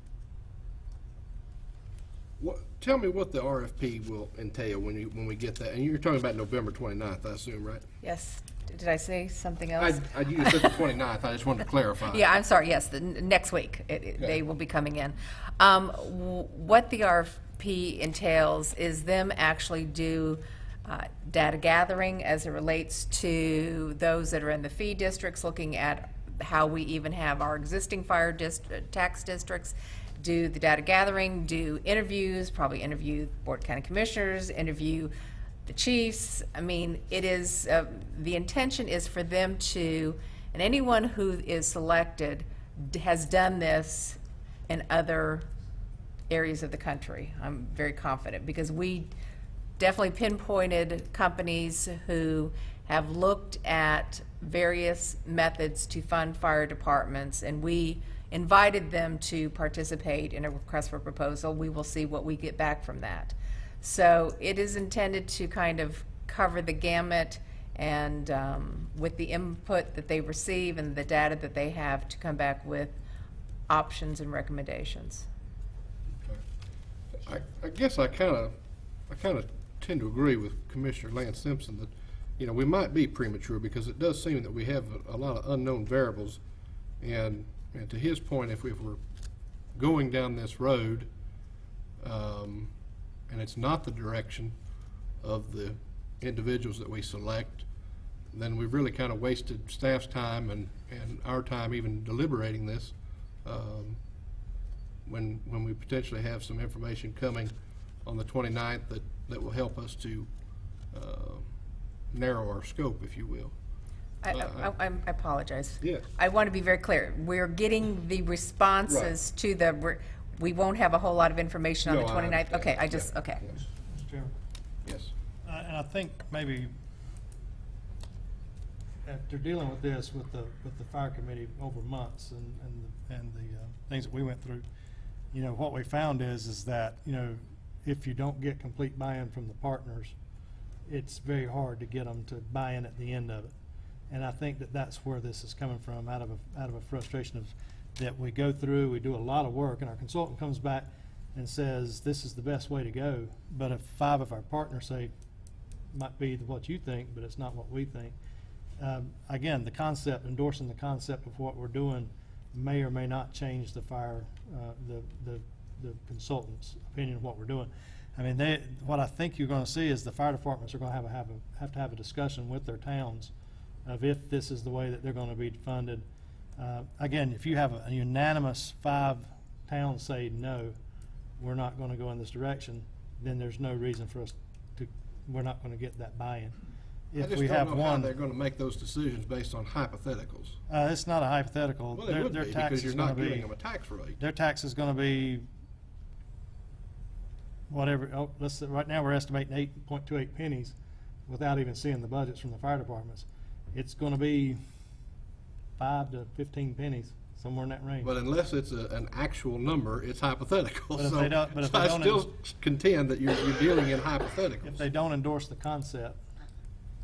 S1: Tell me what the RFP will entail when we get that. And you're talking about November 29th, I assume, right?
S2: Yes. Did I say something else?
S1: You said the 29th. I just wanted to clarify.
S2: Yeah, I'm sorry, yes, next week, they will be coming in. What the RFP entails is them actually do data gathering as it relates to those that are in the fee districts, looking at how we even have our existing fire tax districts, do the data gathering, do interviews, probably interview Board of County Commissioners, interview the chiefs. I mean, it is, the intention is for them to, and anyone who is selected has done this in other areas of the country. I'm very confident, because we definitely pinpointed companies who have looked at various methods to fund fire departments, and we invited them to participate in a request for proposal. We will see what we get back from that. So it is intended to kind of cover the gamut, and with the input that they receive and the data that they have, to come back with options and recommendations.
S1: I guess I kind of tend to agree with Commissioner Lance Simpson that, you know, we might be premature, because it does seem that we have a lot of unknown variables. And to his point, if we're going down this road, and it's not the direction of the individuals that we select, then we've really kind of wasted staff's time and our time even deliberating this, when we potentially have some information coming on the 29th that will help us to narrow our scope, if you will.
S2: I apologize.
S1: Yes.
S2: I want to be very clear. We're getting the responses to the, we won't have a whole lot of information on the
S1: No, I
S2: 29th?
S1: understand.
S2: Okay, I just,
S1: Yeah.
S2: okay.
S1: Yes.
S10: Mr. Chairman?
S1: Yes.
S10: And I think maybe after dealing with this with the fire committee over months and the things that we went through, you know, what we found is that, you know, if you don't get complete buy-in from the partners, it's very hard to get them to buy in at the end of it. And I think that that's where this is coming from, out of a frustration of that we go through, we do a lot of work, and our consultant comes back and says this is the best way to go. But if 5 of our partners say might be what you think, but it's not what we think. Again, the concept, endorsing the concept of what we're doing, may or may not change the fire, the consultant's opinion of what we're doing. I mean, what I think you're going to see is the fire departments are going to have to have a discussion with their towns of if this is the way that they're going to be funded. Again, if you have a unanimous 5 towns say no, we're not going to go in this direction, then there's no reason for us to, we're not going to get that buy-in.
S1: I
S10: If
S1: just
S10: we
S1: don't
S10: have
S1: know how
S10: one,
S1: they're going to make those decisions based on hypotheticals.
S10: it's not a hypothetical.
S1: Well, it would
S10: Their
S1: be,
S10: tax
S1: because you're
S10: is going
S1: not
S10: to
S1: giving
S10: be,
S1: them a tax rate.
S10: their tax is going to be whatever, right now we're estimating 8.28 pennies without even seeing the budgets from the fire departments. It's going to be 5 to 15 pennies, somewhere in that range.
S1: But unless it's an actual number, it's hypothetical.
S10: But if
S1: So
S10: they don't- but if
S1: so
S10: they
S1: I
S10: don't
S1: still contend that you're dealing in hypotheticals.
S10: If they don't endorse the concept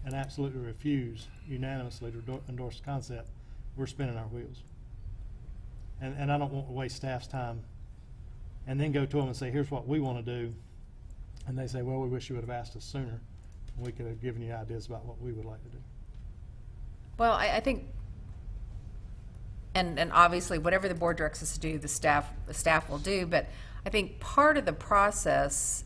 S10: and absolutely refuse unanimously to endorse the concept, we're spinning our wheels. And I don't want to waste staff's time and then go to them and say, here's what we want to do. And they say, well, we wish you would have asked us sooner. And we could have given you ideas about what we would like to do.
S2: Well, I think, and obviously, whatever the board directs us to do, the staff will do, but I think part of the process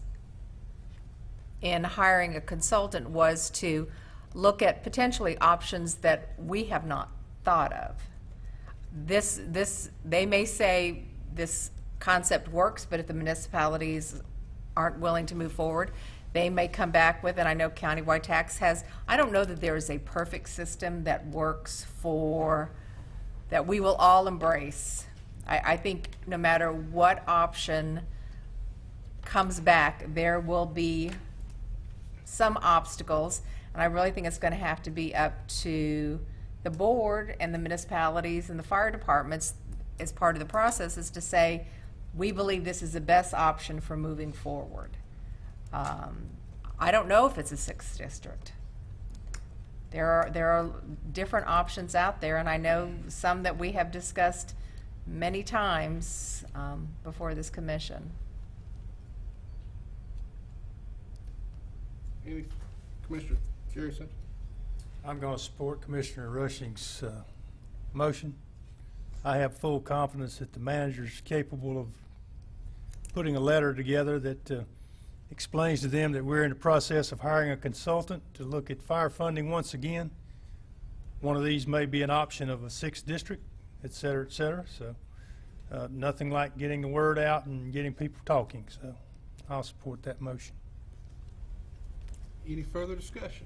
S2: in hiring a consultant was to look at potentially options that we have not thought of. They may say this concept works, but if the municipalities aren't willing to move forward, they may come back with, and I know countywide tax has, I don't know that there is a perfect system that works that we will all embrace. I think no matter what option comes back, there will be some obstacles, and I really think it's going to have to be up to the board and the municipalities and the fire departments as part of the process is to say, we believe this is the best option for moving forward. I don't know if it's a 6th district. There are different options out there, and I know some that we have discussed many times before this commission.
S1: Any Commissioner Jerry Simpson?
S7: I'm going to support Commissioner Rushing's motion. I have full confidence that the manager is capable of putting a letter together that explains to them that we're in the process of hiring a consultant to look at fire funding once again. One of these may be an option of a 6th district, et cetera, et cetera. So nothing like getting the word out and getting people talking. So I'll support that motion.
S1: Any further discussion?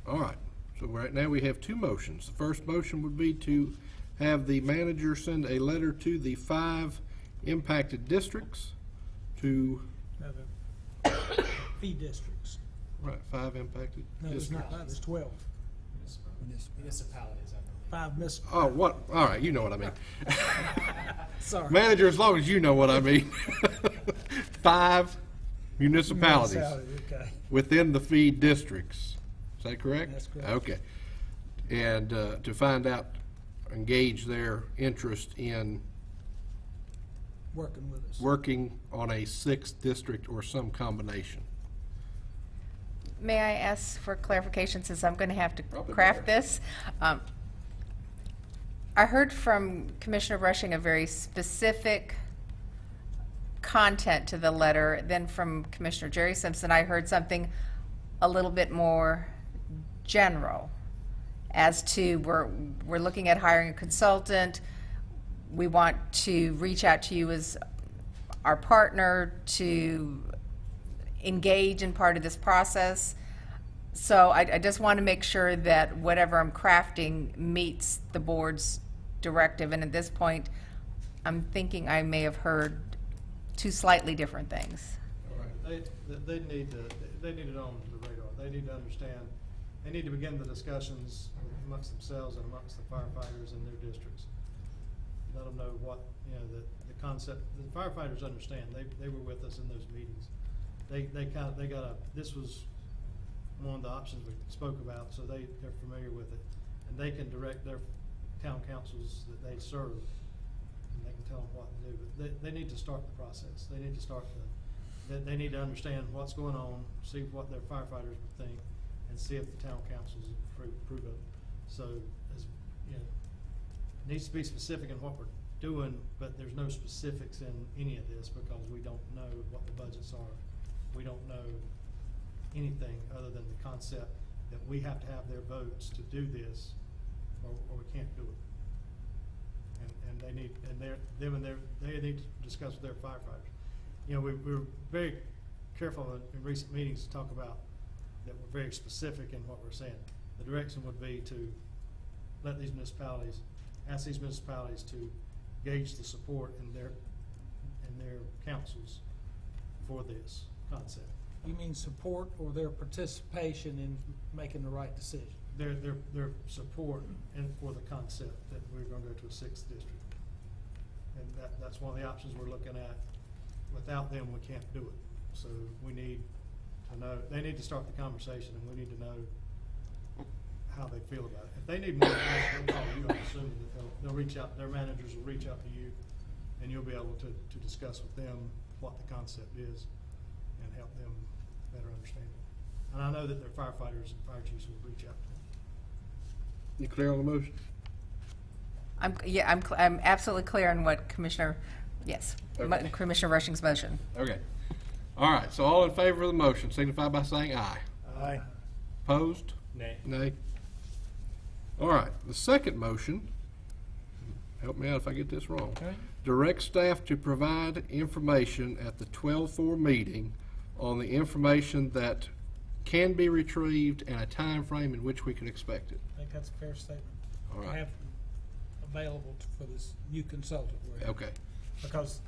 S1: All right, so right now we have 2 motions. The first motion would be to have the manager send a letter to the 5 impacted districts to,
S6: Fee districts.
S1: right, 5 impacted
S6: No, there's
S1: districts.
S6: not 5, there's 12.
S8: Municipalities, I believe.
S6: 5
S1: Oh, what, all right, you know what I mean.
S6: Sorry.
S1: Manager, as long as you know what I mean. 5 municipalities
S6: Okay.
S1: within the fee districts. Is that correct?
S6: That's correct.
S1: Okay. And to find out, engage their interest in
S6: Working with us.
S1: working on a 6th district or some combination.
S2: May I ask for clarification, since I'm going to have to
S1: Probably
S2: craft
S1: better.
S2: this? I heard from Commissioner Rushing a very specific content to the letter. Then from Commissioner Jerry Simpson, I heard something a little bit more general as to we're looking at hiring a consultant. We want to reach out to you as our partner to engage in part of this process. So I just want to make sure that whatever I'm crafting meets the board's directive. And at this point, I'm thinking I may have heard 2 slightly different things.
S10: They need it on the radar. They need to understand, they need to begin the discussions amongst themselves and amongst the firefighters in their districts. Let them know what, the concept, the firefighters understand. They were with us in those meetings. This was one of the options we spoke about, so they're familiar with it. And they can direct their town councils that they serve, and they can tell them what to do. But they need to start the process. They need to start they need to understand what's going on, see what their firefighters would think, and see if the town councils approve of it. So, it needs to be specific in what we're doing, but there's no specifics in any of this because we don't know what the budgets are. We don't know anything other than the concept that we have to have their votes to do this, or we can't do it. And they need, they need to discuss with their firefighters. We were very careful in recent meetings to talk about that we're very specific in what we're saying. The direction would be to let these municipalities, ask these municipalities to gauge the support in their councils for this concept.
S6: You mean support or their participation in making the right decision?
S10: Their support and for the concept that we're gonna go to a 6th district. And that's one of the options we're looking at. Without them, we can't do it. So we need to know, they need to start the conversation, and we need to know how they feel about it. If they need more information, they'll call you. I'm assuming that they'll reach out, their managers will reach out to you, and you'll be able to discuss with them what the concept is and help them better understand it. And I know that their firefighters and fire chiefs will reach out to them.
S1: You clear on the motion?
S2: I'm absolutely clear on what Commissioner, yes,
S1: Okay.
S2: Commissioner Rushing's motion.
S1: Okay. All right, so all in favor of the motion signify by saying aye.
S7: Aye.
S1: Opposed?
S9: Nay.
S1: Nay. All right, the second motion, help me out if I get this wrong.
S10: Okay.
S1: Direct staff to provide information at the 12-4 meeting on the information that can be retrieved and a time frame in which we can expect it.
S6: I think that's a fair statement.
S1: All
S6: To
S1: right.
S6: have available for this new consultant. we're having.
S1: Okay.
S6: Because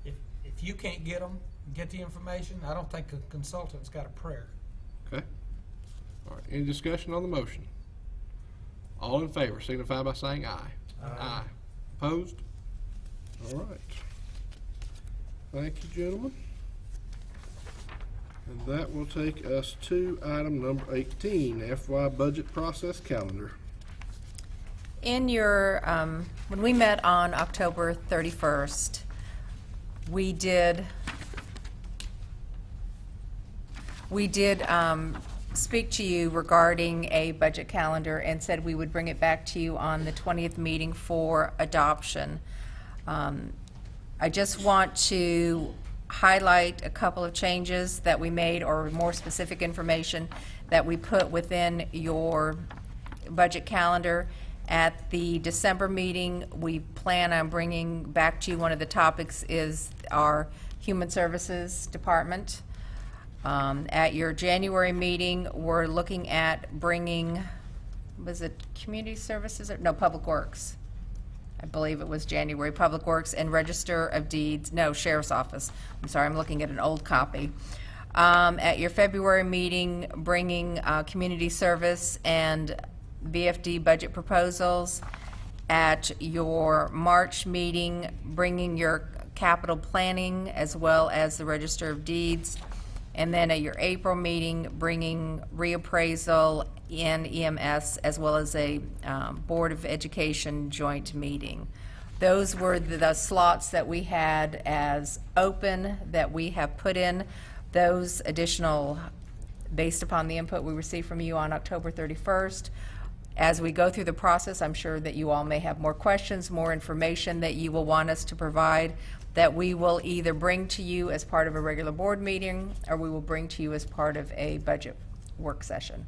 S6: if you can't get them, get the information, I don't think a consultant's got a prayer.
S1: Okay. All right, any discussion on the motion? All in favor signify by saying aye. Aye. Opposed? All right. Thank you, gentlemen. And that will take us to item number 18, FY budget process calendar.
S2: In your, when we met on October 31st, we did speak to you regarding a budget calendar and said we would bring it back to you on the 20th meeting for adoption. I just want to highlight a couple of changes that we made, or more specific information that we put within your budget calendar. At the December meeting, we plan on bringing back to you, one of the topics is our Human Services Department. At your January meeting, we're looking at bringing, was it Community Services, or, no, Public Works. I believe it was January, Public Works and Register of Deeds, no, Sheriff's Office. I'm sorry, I'm looking at an old copy. At your February meeting, bringing Community Service and BFD budget proposals. At your March meeting, bringing your capital planning as well as the Register of Deeds. And then at your April meeting, bringing reappraisal in EMS as well as a Board of Education joint meeting. Those were the slots that we had as open, that we have put in those additional, based upon the input we received from you on October 31st. As we go through the process, I'm sure that you all may have more questions, more information that you will want us to provide, that we will either bring to you as part of a regular board meeting, or we will bring to you as part of a budget work session.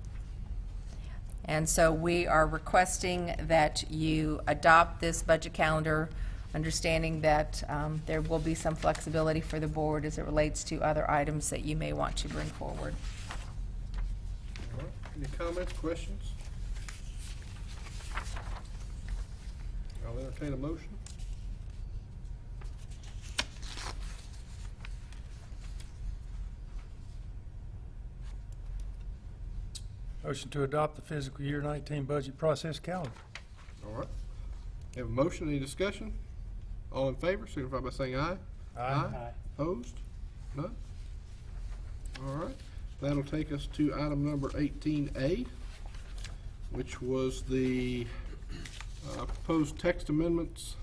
S2: And so we are requesting that you adopt this budget calendar, understanding that there will be some flexibility for the board as it relates to other items that you may want to bring forward.
S1: All right, any comments, questions? I'll entertain a motion.
S7: Motion to adopt the fiscal year 19 budget process calendar.
S1: All right. Have a motion, any discussion? All in favor, signify by saying aye.
S7: Aye.
S1: Opposed? None? All right. That'll take us to item number 18A, which was the proposed text amendments.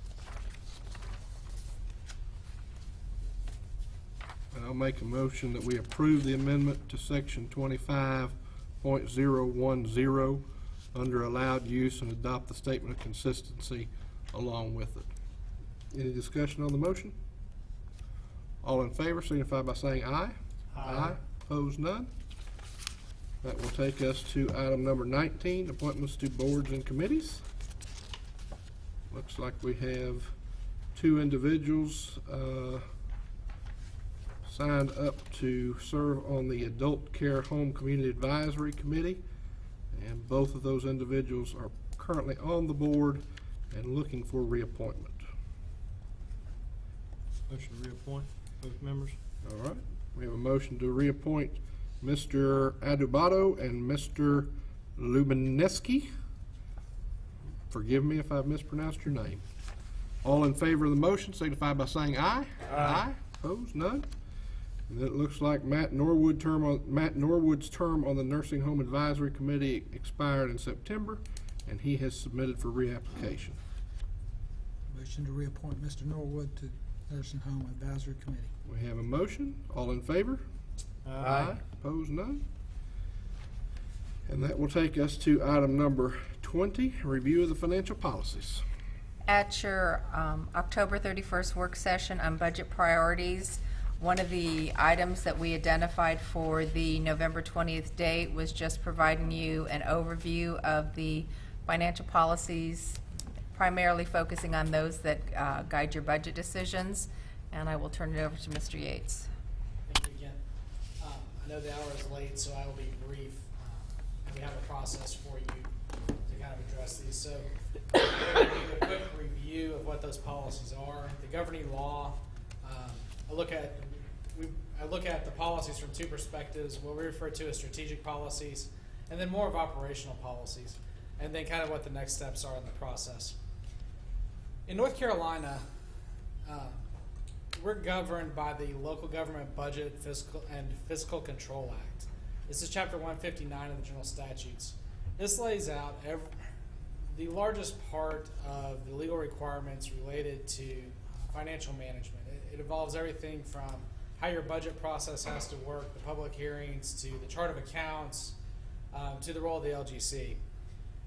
S1: And I'll make a motion that we approve the amendment to section 25.010 under allowed use and adopt the statement of consistency along with it. Any discussion on the motion? All in favor signify by saying aye. Aye. Opposed, none. That will take us to item number 19, appointments to boards and committees. Looks like we have two individuals signed up to serve on the Adult Care Home Community Advisory Committee, and both of those individuals are currently on the board and looking for reappointment.
S10: Motion to reappoint both members.
S1: All right, we have a motion to reappoint Mr. Adubato and Mr. Lubineski. Forgive me if I've mispronounced your name. All in favor of the motion signify by saying aye. Aye. Opposed, none. And it looks like Matt Norwood's term on the Nursing Home Advisory Committee expired in September, and he has submitted for reapplication.
S6: Motion to reappoint Mr. Norwood to Nursing Home Advisory Committee.
S1: We have a motion. All in favor? Opposed, none. And that will take us to item number 20, review of the financial policies.
S2: At your October 31st work session on budget priorities, one of the items that we identified for the November 20th date was just providing you an overview of the financial policies, primarily focusing on those that guide your budget decisions. And I will turn it over to Mr. Yates.
S8: Thank you again. I know the hour is late, so I will be brief. And we have a process for you to kind of address these. So I'm going to give you a quick review of what those policies are. The governing law, I look at the policies from two perspectives, what we refer to as strategic policies, and then more of operational policies, and then kind of what the next steps are in the process. In North Carolina, we're governed by the Local Government Budget and Fiscal Control Act. This is Chapter 159 of the General Statutes. This lays out the largest part of the legal requirements related to financial management. It involves everything from how your budget process has to work, the public hearings, to the chart of accounts, to the role of the LGC.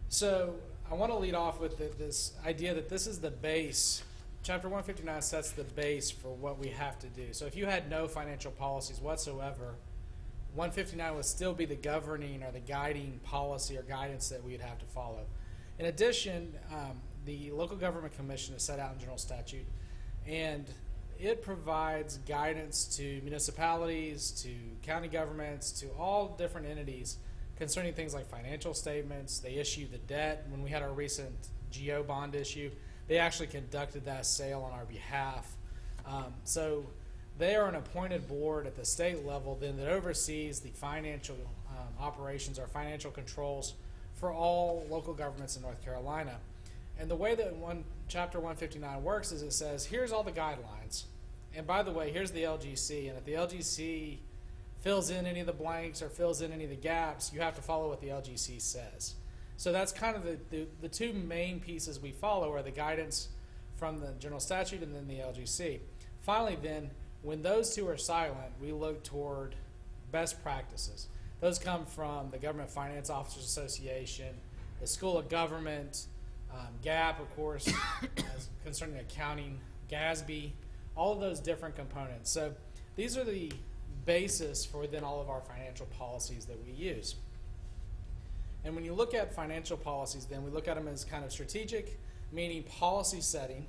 S8: So I want to lead off with this idea that this is the base. Chapter 159 sets the base for what we have to do. So if you had no financial policies whatsoever, 159 would still be the governing or the guiding policy or guidance that we would have to follow. In addition, the Local Government Commission is set out in General Statute, and it provides guidance to municipalities, to county governments, to all different entities concerning things like financial statements. They issue the debt. When we had our recent GO bond issue, they actually conducted that sale on our behalf. So they are an appointed board at the state level then that oversees the financial operations or financial controls for all local governments in North Carolina. And the way that Chapter 159 works is it says, here's all the guidelines. And by the way, here's the LGC. And if the LGC fills in any of the blanks or fills in any of the gaps, you have to follow what the LGC says. So that's kind of the two main pieces we follow are the guidance from the General Statute and then the LGC. Finally then, when those two are silent, we look toward best practices. Those come from the Government Finance Officers Association, the School of Government, GAAP, of course, as concerning accounting, GASB, all of those different components. So these are the basis for then all of our financial policies that we use. And when you look at financial policies, then we look at them as kind of strategic, meaning policy setting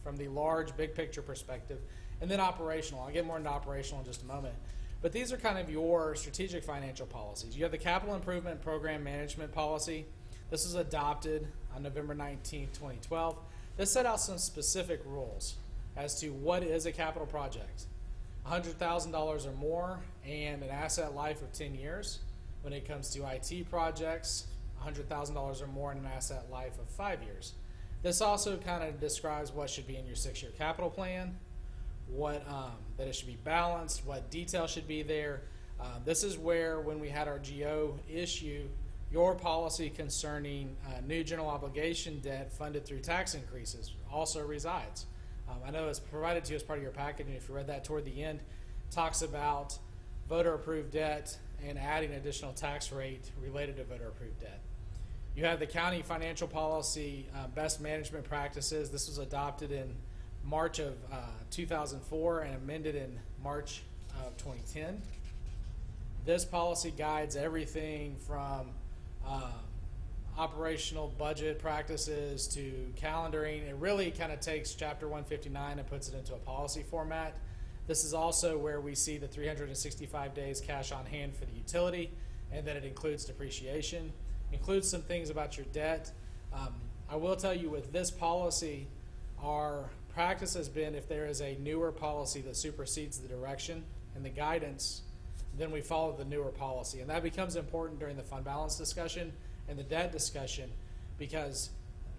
S8: from the large big picture perspective, and then operational. I'll get more into operational in just a moment. But these are kind of your strategic financial policies. You have the Capital Improvement Program Management Policy. This was adopted on November 19, 2012. This set out some specific rules as to what is a capital project. $100,000 or more and an asset life of 10 years. When it comes to IT projects, $100,000 or more and an asset life of 5 years. This also kind of describes what should be in your 6-year capital plan, what that it should be balanced, what detail should be there. This is where, when we had our GO issue, your policy concerning new general obligation debt funded through tax increases also resides. I know it's provided to you as part of your package, and if you read that toward the end, talks about voter-approved debt and adding additional tax rate related to voter-approved debt. You have the county financial policy best management practices. This was adopted in March of 2004 and amended in March of 2010. This policy guides everything from operational budget practices to calendaring. It really kind of takes Chapter 159 and puts it into a policy format. This is also where we see the 365 days cash on hand for the utility, and that it includes depreciation, includes some things about your debt. I will tell you with this policy, our practice has been if there is a newer policy that supersedes the direction and the guidance, then we follow the newer policy. And that becomes important during the fund balance discussion and the debt discussion, because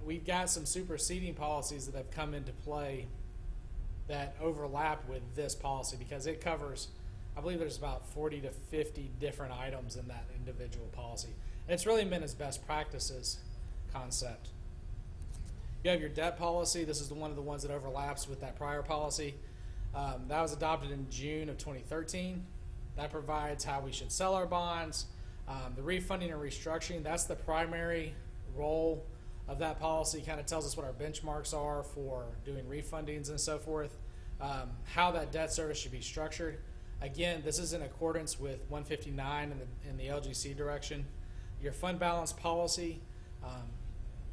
S8: we've got some superseding policies that have come into play that overlap with this policy, because it covers I believe there's about 40 to 50 different items in that individual policy. And it's really meant as best practices concept. You have your debt policy. This is one of the ones that overlaps with that prior policy. That was adopted in June of 2013. That provides how we should sell our bonds. The refunding and restructuring, that's the primary role of that policy. Kind of tells us what our benchmarks are for doing refundings and so forth. How that debt service should be structured. Again, this is in accordance with 159 in the LGC direction. Your fund balance policy.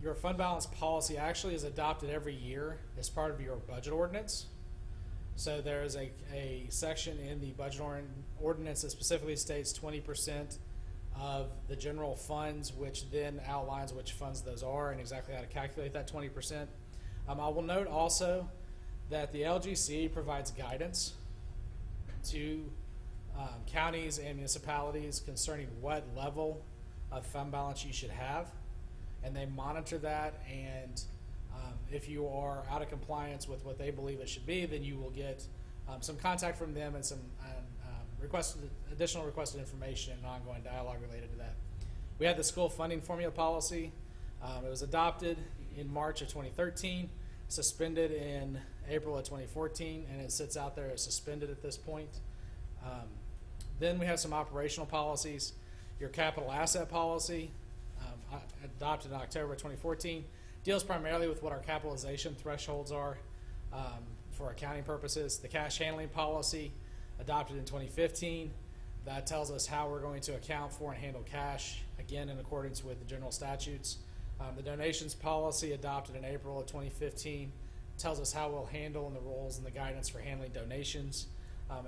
S8: Your fund balance policy actually is adopted every year as part of your budget ordinance. So there is a section in the budget ordinance that specifically states 20% of the general funds, which then outlines which funds those are and exactly how to calculate that 20%. I will note also that the LGC provides guidance to counties and municipalities concerning what level of fund balance you should have, and they monitor that, and if you are out of compliance with what they believe it should be, then you will get some contact from them and some additional requested information and ongoing dialogue related to that. We had the school funding formula policy. It was adopted in March of 2013, suspended in April of 2014, and it sits out there as suspended at this point. Then we have some operational policies. Your capital asset policy, adopted in October 2014, deals primarily with what our capitalization thresholds are for accounting purposes. The cash handling policy, adopted in 2015, that tells us how we're going to account for and handle cash, again in accordance with the general statutes. The donations policy, adopted in April of 2015, tells us how we'll handle and the rules and the guidance for handling donations.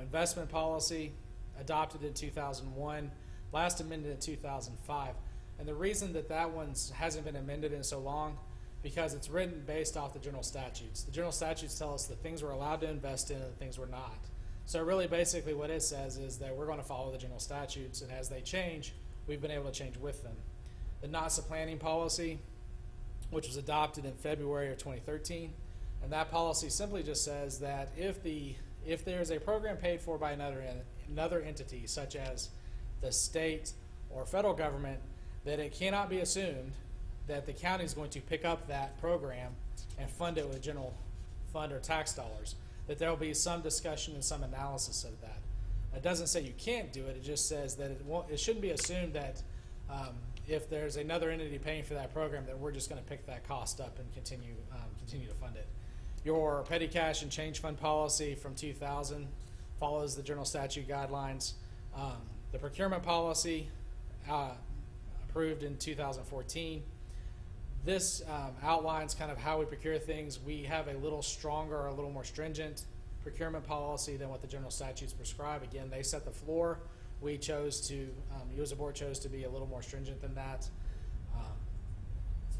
S8: Investment policy, adopted in 2001, last amended in 2005. And the reason that that one hasn't been amended in so long, because it's written based off the general statutes. The general statutes tell us the things we're allowed to invest in and the things we're not. So really basically what it says is that we're going to follow the general statutes, and as they change, we've been able to change with them. The not supplanting policy, which was adopted in February of 2013, and that policy simply just says that if there's a program paid for by another entity, such as the state or federal government, that it cannot be assumed that the county is going to pick up that program and fund it with general fund or tax dollars, that there will be some discussion and some analysis of that. It doesn't say you can't do it, it just says that it shouldn't be assumed that if there's another entity paying for that program, that we're just going to pick that cost up and continue to fund it. Your petty cash and change fund policy from 2000 follows the general statute guidelines. The procurement policy, approved in 2014. This outlines kind of how we procure things. We have a little stronger, a little more stringent procurement policy than what the general statutes prescribe. Again, they set the floor. We chose to, you as a board chose to be a little more stringent than that.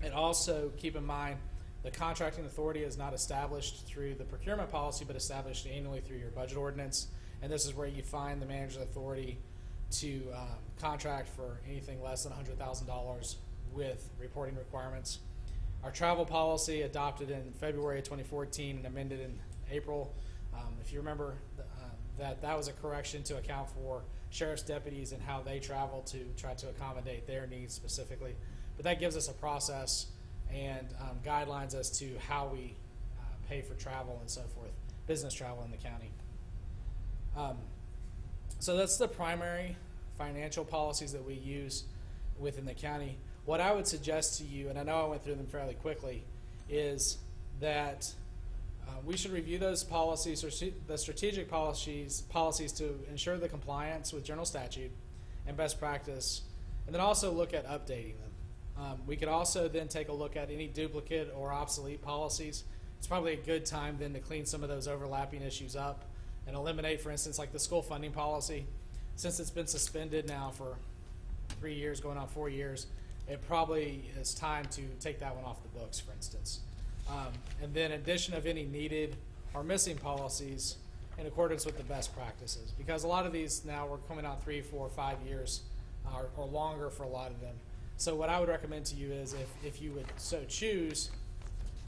S8: And also keep in mind, the contracting authority is not established through the procurement policy, but established annually through your budget ordinance. And this is where you find the manager's authority to contract for anything less than $100,000 with reporting requirements. Our travel policy, adopted in February of 2014 and amended in April. If you remember, that was a correction to account for sheriff's deputies and how they travel to try to accommodate their needs specifically. But that gives us a process and guidelines as to how we pay for travel and so forth, business travel in the county. So that's the primary financial policies that we use within the county. What I would suggest to you, and I know I went through them fairly quickly, is that we should review those policies, or the strategic policies to ensure the compliance with general statute and best practice, and then also look at updating them. We could also then take a look at any duplicate or obsolete policies. It's probably a good time then to clean some of those overlapping issues up and eliminate, for instance, like the school funding policy. Since it's been suspended now for 3 years, going on 4 years, it probably is time to take that one off the books, for instance. And then addition of any needed or missing policies in accordance with the best practices. Because a lot of these now we're coming out 3, 4, 5 years or longer for a lot of them. So what I would recommend to you is if you would so choose,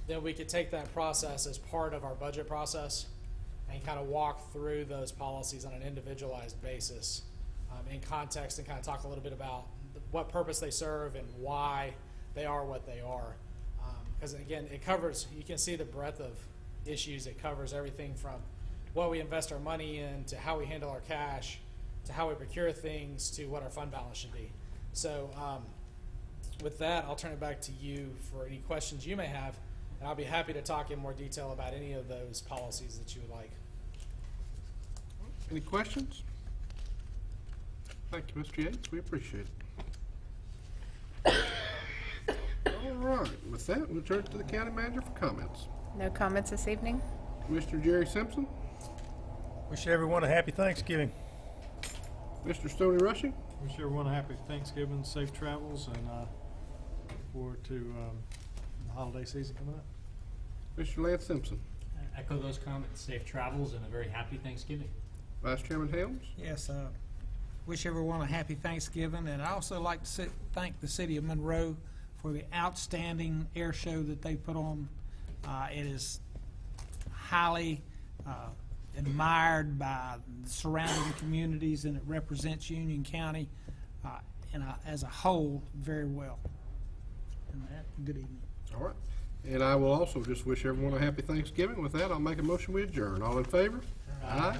S8: then we could take that process as part of our budget process and kind of walk through those policies on an individualized basis in context, and kind of talk a little bit about what purpose they serve and why they are what they are. Because again, it covers, you can see the breadth of issues. It covers everything from what we invest our money in, to how we handle our cash, to how we procure things, to what our fund balance should be. So with that, I'll turn it back to you for any questions you may have, and I'll be happy to talk in more detail about any of those policies that you would like.
S1: Any questions? Thank you, Mr. Yates. We appreciate it. All right. With that, we'll turn to the county manager for comments.
S2: No comments this evening?
S1: Commissioner Jerry Simpson,
S7: Wish everyone a happy Thanksgiving.
S1: Mr. Stoney Rushing,
S10: Wish everyone a happy Thanksgiving, safe travels, and look forward to the holiday season coming up.
S1: Mr. Lance Simpson,
S9: Echo those comments, safe travels and a very happy Thanksgiving.
S1: Vice Chairman Helms.
S6: Yes, wish everyone a happy Thanksgiving, and I also like to thank the city of Monroe for the outstanding air show that they put on. It is highly admired by the surrounding communities, and it represents Union County as a whole very well. And that, good evening.
S1: All right. And I will also just wish everyone a happy Thanksgiving. With that, I'll make a motion we adjourn. All in favor? Aye.